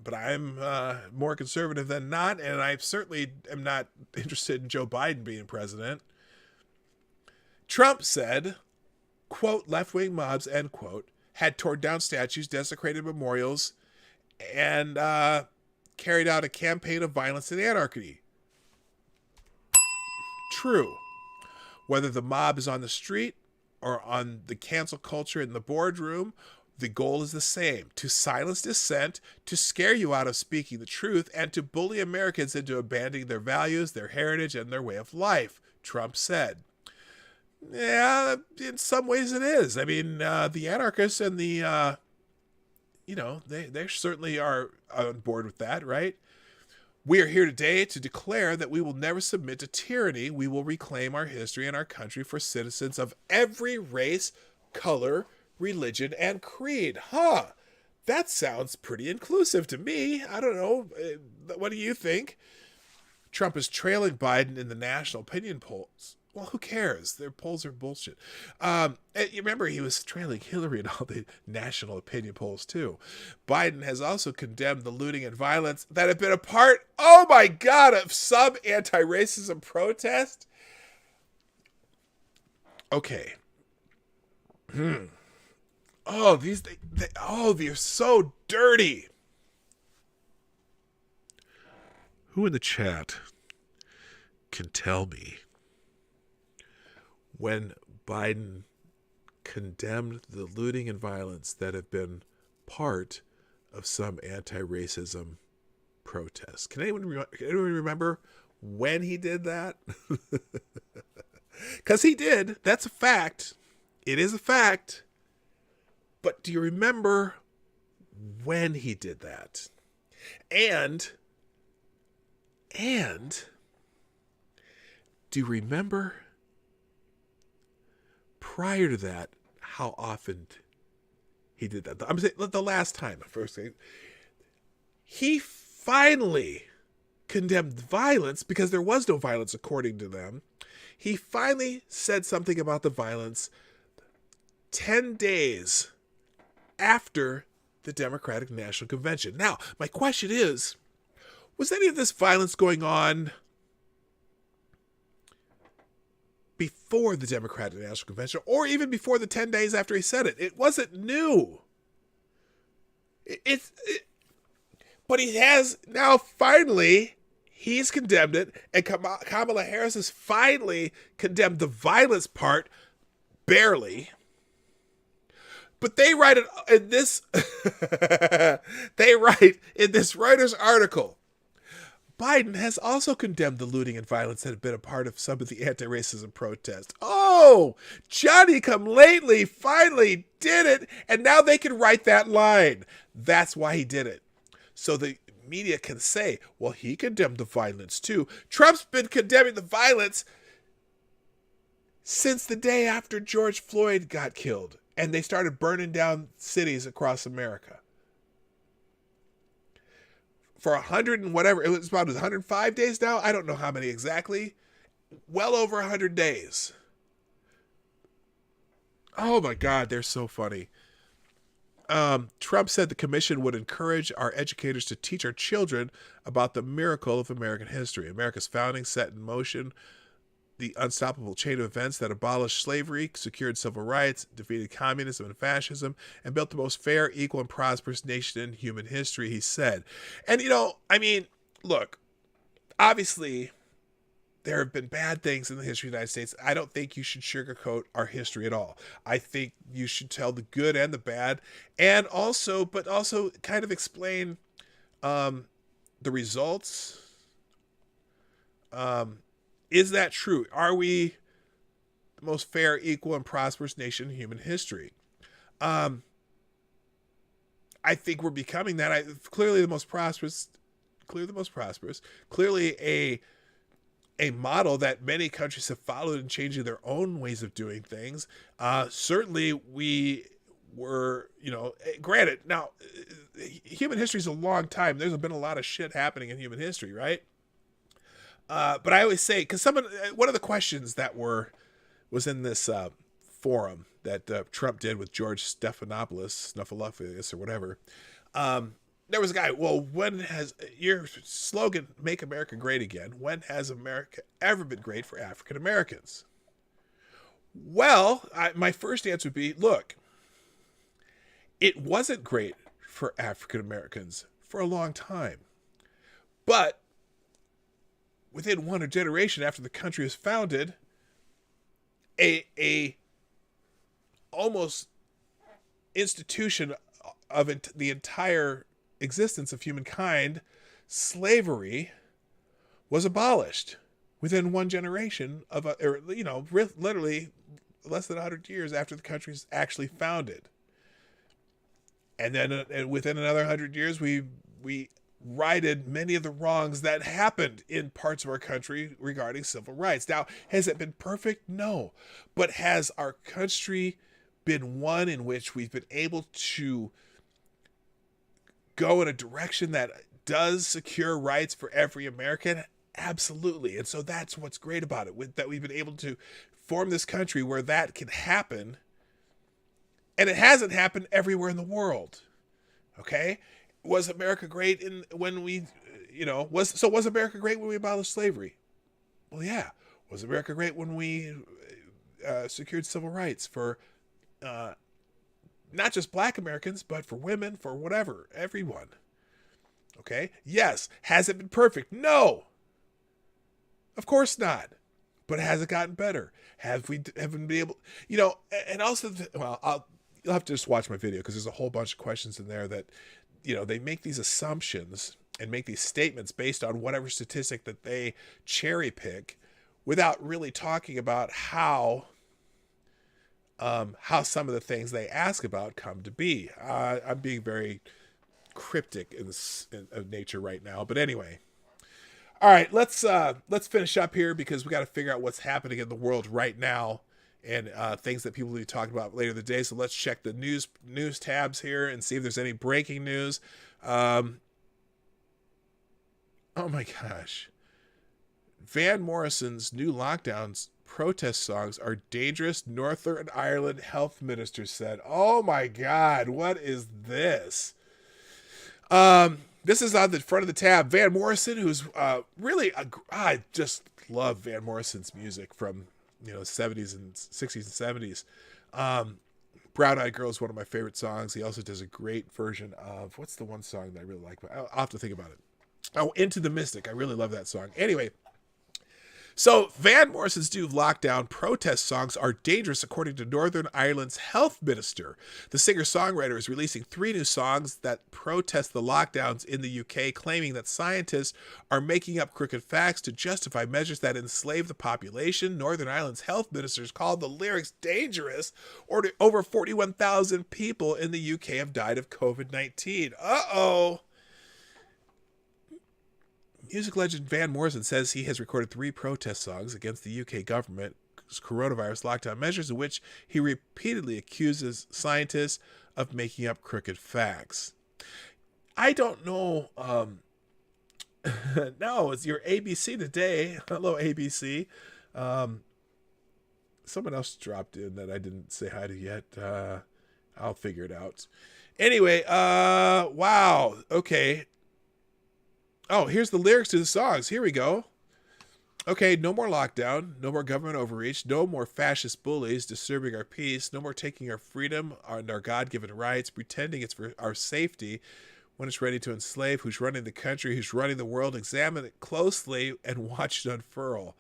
But I'm more conservative than not, and I certainly am not interested in Joe Biden being president. Trump said, quote, left-wing mobs, end quote, had torn down statues, desecrated memorials, and carried out a campaign of violence and anarchy. True. Whether the mob is on the street or on the cancel culture in the boardroom, the goal is the same: to silence dissent, to scare you out of speaking the truth, and to bully Americans into abandoning their values, their heritage, and their way of life, Trump said. Yeah, in some ways it is. I mean, the anarchists and the, they certainly are on board with that, right? We are here today to declare that we will never submit to tyranny. We will reclaim our history and our country for citizens of every race, color, religion, and creed. Huh. That sounds pretty inclusive to me. I don't know. What do you think? Trump is trailing Biden in the national opinion polls. Well, who cares? Their polls are bullshit. You remember, he was trailing Hillary in all the national opinion polls, too. Biden has also condemned the looting and violence that have been a part, oh my God, of some anti-racism protest. Okay. Oh, they're so dirty. Who in the chat can tell me when Biden condemned the looting and violence that have been part of some anti-racism protests? Can anyone remember when he did that? Because he did. That's a fact. It is a fact. But do you remember when he did that? And do you remember prior to that how often he did that? I'm saying the last time, first thing. He finally condemned violence because there was no violence according to them. He finally said something about the violence 10 days after the Democratic National Convention. Now, my question is, was any of this violence going on before the Democratic National Convention, or even before the 10 days after he said it? It wasn't new. But he has now finally, he's condemned it, and Kamala Harris has finally condemned the violence part, barely. But they write it in this, they write in this Reuters article, Biden has also condemned the looting and violence that have been a part of some of the anti-racism protests. Oh, Johnny come lately finally did it, and now they can write that line. That's why he did it. So the media can say, well, he condemned the violence too. Trump's been condemning the violence since the day after George Floyd got killed, and they started burning down cities across America. For 100 and whatever, it was about 105 days now. I don't know how many exactly. Well over 100 days. Oh my God, they're so funny. Trump said the commission would encourage our educators to teach our children about the miracle of American history. America's founding set in motion the unstoppable chain of events that abolished slavery, secured civil rights, defeated communism and fascism, and built the most fair, equal, and prosperous nation in human history, he said. And, look, obviously, there have been bad things in the history of the United States. I don't think you should sugarcoat our history at all. I think you should tell the good and the bad, and also kind of explain the results. Is that true? Are we the most fair, equal, and prosperous nation in human history? I think we're becoming that. Clearly the most prosperous. Clearly a model that many countries have followed in changing their own ways of doing things. Certainly we were, granted, now, human history is a long time. There's been a lot of shit happening in human history, right? But I always say, because one of the questions that was in this forum that Trump did with George Stephanopoulos, or whatever, there was a guy, well, when has your slogan, Make America Great Again, when has America ever been great for African Americans? Well, my first answer would be, look, it wasn't great for African Americans for a long time. But within one generation after the country was founded, a almost institution of the entire existence of humankind, slavery, was abolished within one generation literally less than 100 years after the country's actually founded. And then within another 100 years, we righted many of the wrongs that happened in parts of our country regarding civil rights. Now, has it been perfect? No. But has our country been one in which we've been able to go in a direction that does secure rights for every American? Absolutely. And so that's what's great about it, that we've been able to form this country where that can happen. And it hasn't happened everywhere in the world. Okay? Was America great when we, was America great when we abolished slavery? Well, yeah. Was America great when we secured civil rights for not just black Americans, but for women, for whatever, everyone? Okay? Yes. Has it been perfect? No. Of course not. But has it gotten better? Have we been able, and also, you'll have to just watch my video because there's a whole bunch of questions in there that, they make these assumptions and make these statements based on whatever statistic that they cherry pick without really talking about how some of the things they ask about come to be. I'm being very cryptic in nature right now, but anyway. All right, let's finish up here because we got to figure out what's happening in the world right now and things that people will be talking about later in the day. So let's check the news tabs here and see if there's any breaking news. Oh my gosh. Van Morrison's new lockdowns protest songs are dangerous, Northern Ireland health minister said. Oh my God, what is this? This is on the front of the tab. Van Morrison, who's really, I just love Van Morrison's music from 70s and 60s and 70s. Brown Eyed Girl is one of my favorite songs. He also does a great version of, what's the one song that I really like? I'll have to think about it. Oh, Into the Mystic. I really love that song. Anyway, so Van Morrison's new lockdown protest songs are dangerous, according to Northern Ireland's health minister. The singer-songwriter is releasing 3 new songs that protest the lockdowns in the UK, claiming that scientists are making up crooked facts to justify measures that enslave the population. Northern Ireland's health ministers called the lyrics dangerous. Over 41,000 people in the UK have died of COVID-19. Uh-oh. Music legend Van Morrison says he has recorded 3 protest songs against the UK government's coronavirus lockdown measures, in which he repeatedly accuses scientists of making up crooked facts. I don't know. No, it's your ABC today. Hello, ABC. Someone else dropped in that I didn't say hi to yet. I'll figure it out. Anyway, wow. Okay. Oh, here's the lyrics to the songs. Here we go. Okay, no more lockdown, no more government overreach, no more fascist bullies disturbing our peace, no more taking our freedom and our God-given rights, pretending it's for our safety when it's ready to enslave. Who's running the country, who's running the world? Examine it closely and watch it unfurl.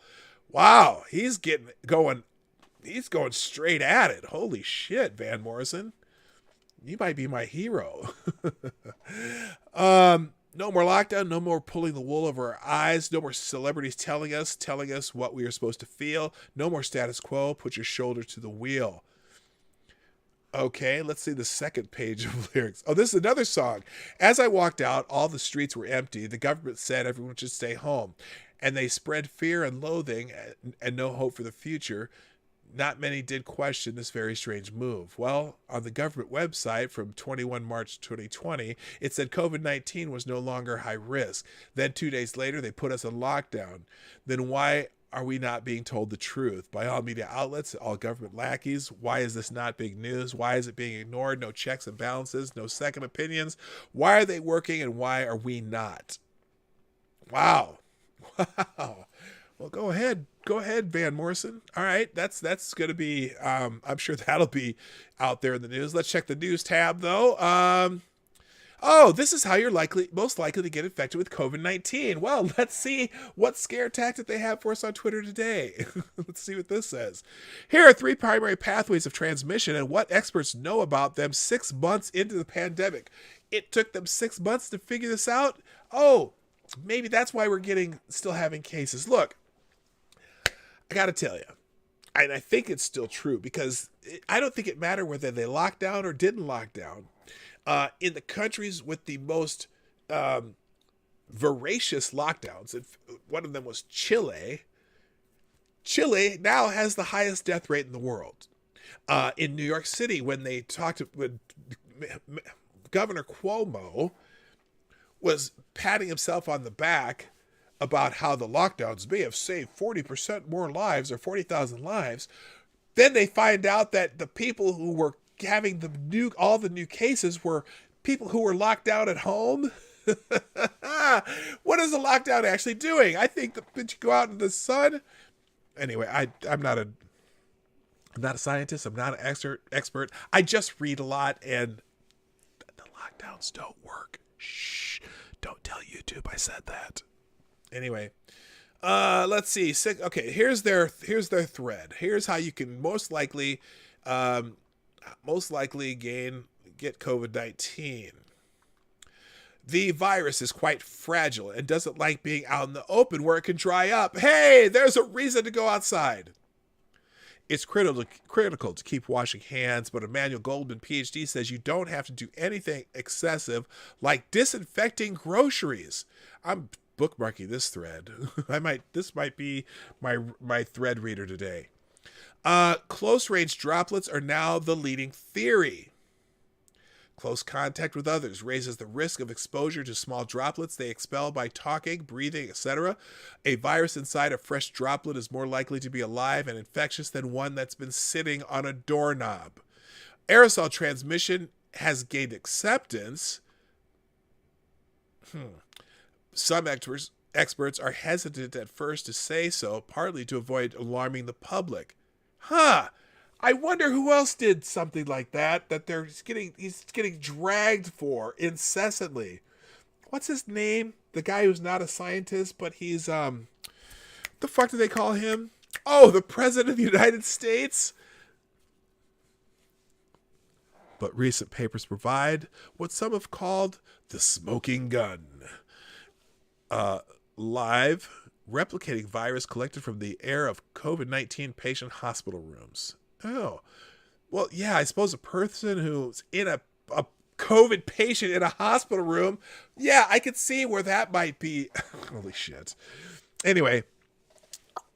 Wow, he's going straight at it. Holy shit, Van Morrison. You might be my hero. No more lockdown, no more pulling the wool over our eyes, no more celebrities telling us what we are supposed to feel, no more status quo, put your shoulder to the wheel. Okay, let's see the second page of lyrics. Oh, this is another song. As I walked out, all the streets were empty. The government said everyone should stay home, and they spread fear and loathing and no hope for the future. Not many did question this very strange move. Well, on the government website from 21 March 2020, it said COVID-19 was no longer high risk. Then 2 days later, they put us on lockdown. Then why are we not being told the truth? By all media outlets, all government lackeys. Why is this not big news? Why is it being ignored? No checks and balances, no second opinions. Why are they working and why are we not? Wow. Wow. Well, go ahead, Van Morrison. All right, that's going to be, I'm sure that'll be out there in the news. Let's check the news tab, though. Oh, this is how you're most likely to get infected with COVID-19. Well, let's see what scare tactic they have for us on Twitter today. Let's see what this says. Here are 3 primary pathways of transmission and what experts know about them 6 months into the pandemic. It took them 6 months to figure this out? Oh, maybe that's why we're still having cases. Look. I got to tell you, and I think it's still true, because I don't think it mattered whether they locked down or didn't lock down. In the countries with the most voracious lockdowns, one of them was Chile. Chile now has the highest death rate in the world. In New York City, when they talked with Governor Cuomo was patting himself on the back about how the lockdowns may have saved 40% more lives, or 40,000 lives. Then they find out that the people who were having all the new cases were people who were locked down at home. What is the lockdown actually doing? I think that you go out in the sun. Anyway, I'm not a scientist. I'm not an expert. I just read a lot, and the lockdowns don't work. Shh! Don't tell YouTube I said that. Anyway, let's see. Okay, here's their thread. Here's how you can most likely get COVID-19. The virus is quite fragile and doesn't like being out in the open where it can dry up. Hey, there's a reason to go outside. It's critical to keep washing hands, but Emmanuel Goldman, PhD, says you don't have to do anything excessive like disinfecting groceries. I'm bookmarking this thread. This might be my thread reader today. Close range droplets are now the leading theory. Close contact with others raises the risk of exposure to small droplets they expel by talking, breathing, etc. A virus inside a fresh droplet is more likely to be alive and infectious than one that's been sitting on a doorknob. Aerosol transmission has gained acceptance. Some experts are hesitant at first to say so, partly to avoid alarming the public. I wonder who else did something like that he's getting dragged for incessantly. What's his name? The guy who's not a scientist, but he's the fuck do they call him? Oh, the President of the United States. But recent papers provide what some have called the smoking gun. Live replicating virus collected from the air of COVID-19 patient hospital rooms. Oh, well, yeah, I suppose a person who's in a COVID patient in a hospital room, yeah, I could see where that might be. Holy shit. Anyway,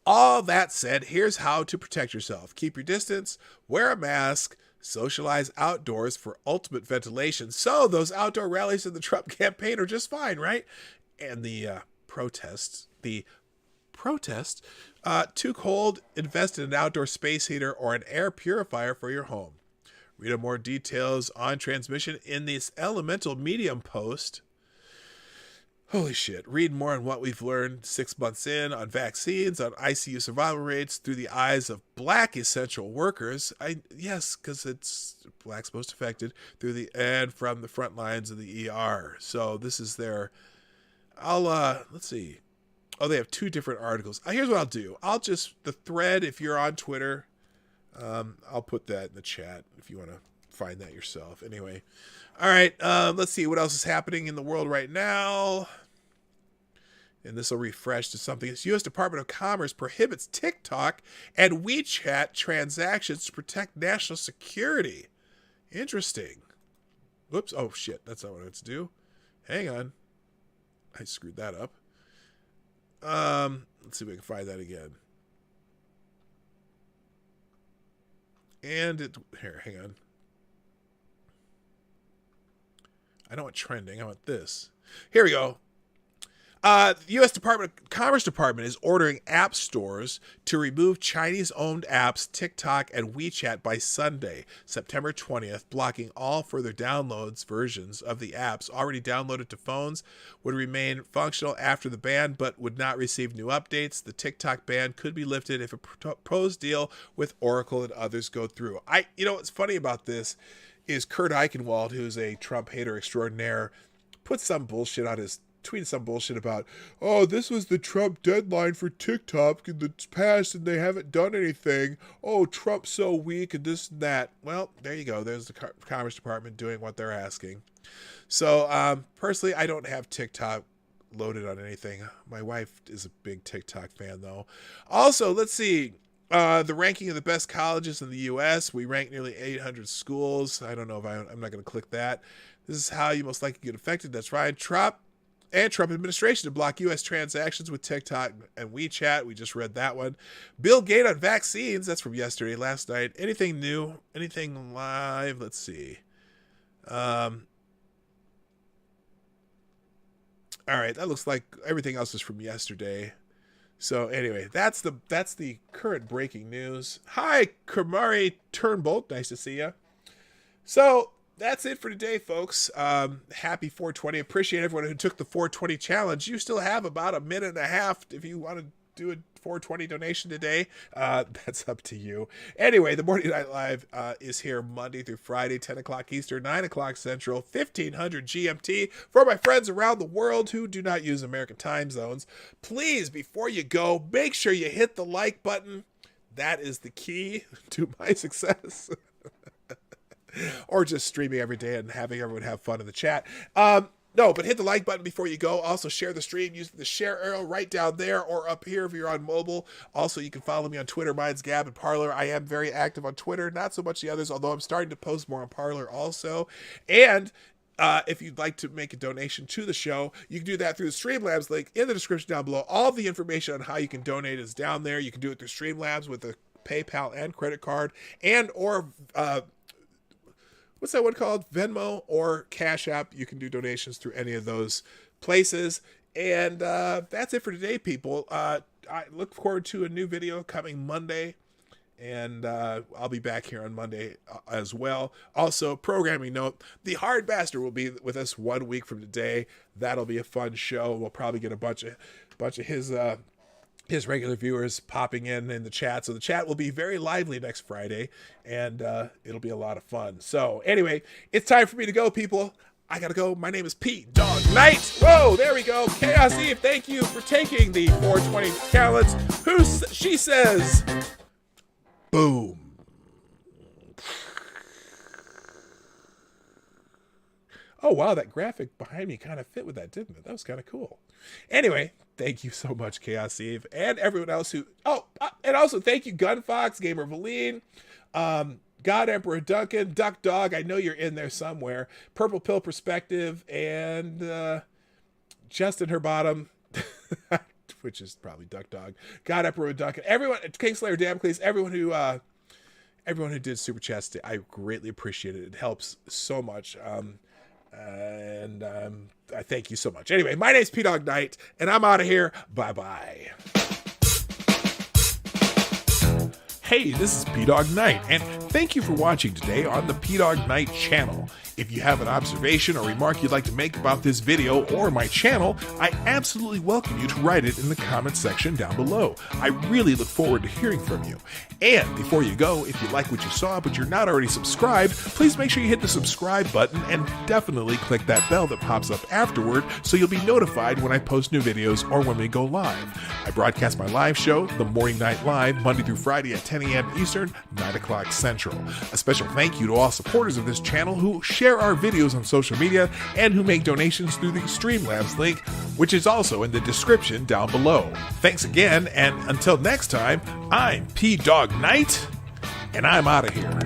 all that said, here's how to protect yourself. Keep your distance, wear a mask, socialize outdoors for ultimate ventilation. So those outdoor rallies in the Trump campaign are just fine, right? And the protest, too cold, invest in an outdoor space heater or an air purifier for your home. Read more details on transmission in this Elemental Medium post. Holy shit. Read more on what we've learned 6 months in on vaccines, on ICU survival rates through the eyes of Black essential workers. Yes, because it's Blacks most affected and from the front lines of the ER. So this is their, let's see. Oh, they have 2 different articles. Here's what I'll do. The thread, if you're on Twitter, I'll put that in the chat if you want to find that yourself. Anyway. All right. Let's see what else is happening in the world right now. And this will refresh to something. The U.S. Department of Commerce prohibits TikTok and WeChat transactions to protect national security. Interesting. Whoops. Oh, shit. That's not what I meant to do. Hang on. I screwed that up. Let's see if we can find that again. And here, hang on. I don't want trending. I want this. Here we go. The U.S. Commerce Department is ordering app stores to remove Chinese-owned apps, TikTok, and WeChat by Sunday, September 20th, blocking all further downloads. Versions of the apps already downloaded to phones would remain functional after the ban, but would not receive new updates. The TikTok ban could be lifted if a proposed deal with Oracle and others go through. What's funny about this is Kurt Eichenwald, who's a Trump hater extraordinaire, tweeted some bullshit about, oh, this was the Trump deadline for TikTok in the past and they haven't done anything. Oh, Trump's so weak and this and that. Well, there you go. There's the Commerce Department doing what they're asking. So, personally, I don't have TikTok loaded on anything. My wife is a big TikTok fan, though. Also, let's see. The ranking of the best colleges in the U.S. We rank nearly 800 schools. I don't know if I'm not going to click that. This is how you most likely get affected. That's right. Trump administration to block U.S. transactions with TikTok and WeChat. We just read that one. Bill Gates on vaccines. That's from last night. Anything new? Anything live? Let's see. All right. That looks like everything else is from yesterday. So anyway, that's the current breaking news. Hi, Kamari Turnbolt. Nice to see you. So that's it for today, folks. Happy 420. Appreciate everyone who took the 420 challenge. You still have about a minute and a half if you want to do a 420 donation today. That's up to you. Anyway, the Morning Night Live is here Monday through Friday, 10 o'clock Eastern, 9 o'clock Central, 1500 GMT. For my friends around the world who do not use American time zones, please, before you go, make sure you hit the like button. That is the key to my success. Or just streaming every day and having everyone have fun in the chat. No, but hit the like button before you go. Also, share the stream using the share arrow right down there or up here if you're on mobile. Also, you can follow me on Twitter. Mine's Gab and Parler. I am very active on Twitter. Not so much the others, although I'm starting to post more on Parler also. And if you'd like to make a donation to the show, you can do that through the Streamlabs link in the description down below. All the information on how you can donate is down there. You can do it through Streamlabs with a PayPal and credit card and or what's that one called? Venmo or Cashapp. You can do donations through any of those places. And that's it for today, people. I look forward to a new video coming Monday. And I'll be back here on Monday as well. Also, programming note, the Hard Bastard will be with us 1 week from today. That'll be a fun show. We'll probably get a bunch of his regular viewers popping in the chat. So the chat will be very lively next Friday, and it'll be a lot of fun. So anyway, it's time for me to go, people. I gotta go. My name is PDawg Knight. Whoa, there we go. Chaos Eve, thank you for taking the 420 challenge. She says... Boom. Oh, wow, that graphic behind me kind of fit with that, didn't it? That was kind of cool. Anyway, thank you so much, Chaos Eve, and everyone else who... Oh, and also thank you, Gunfox, Gamer Valine, God Emperor Duncan, Duck Dog, I know you're in there somewhere, Purple Pill Perspective, and Justin Her Bottom, which is probably Duck Dog, God Emperor Duncan, everyone, Kingslayer Damocles, everyone who did super chats, I greatly appreciate it. It helps so much. And I thank you so much. Anyway, my name's PDawg Knight, and I'm out of here. Bye-bye. Hey, this is PDawg Knight, and thank you for watching today on the PDawg Knight channel. If you have an observation or remark you'd like to make about this video or my channel, I absolutely welcome you to write it in the comment section down below. I really look forward to hearing from you. And before you go, if you like what you saw but you're not already subscribed, please make sure you hit the subscribe button and definitely click that bell that pops up afterward so you'll be notified when I post new videos or when we go live. I broadcast my live show, The Morning Night Live, Monday through Friday at 10 a.m. Eastern, 9 o'clock Central. A special thank you to all supporters of this channel who share our videos on social media and who make donations through the Streamlabs link, which is also in the description down below. Thanks again, and until next time, I'm PDawg Knight, and I'm out of here.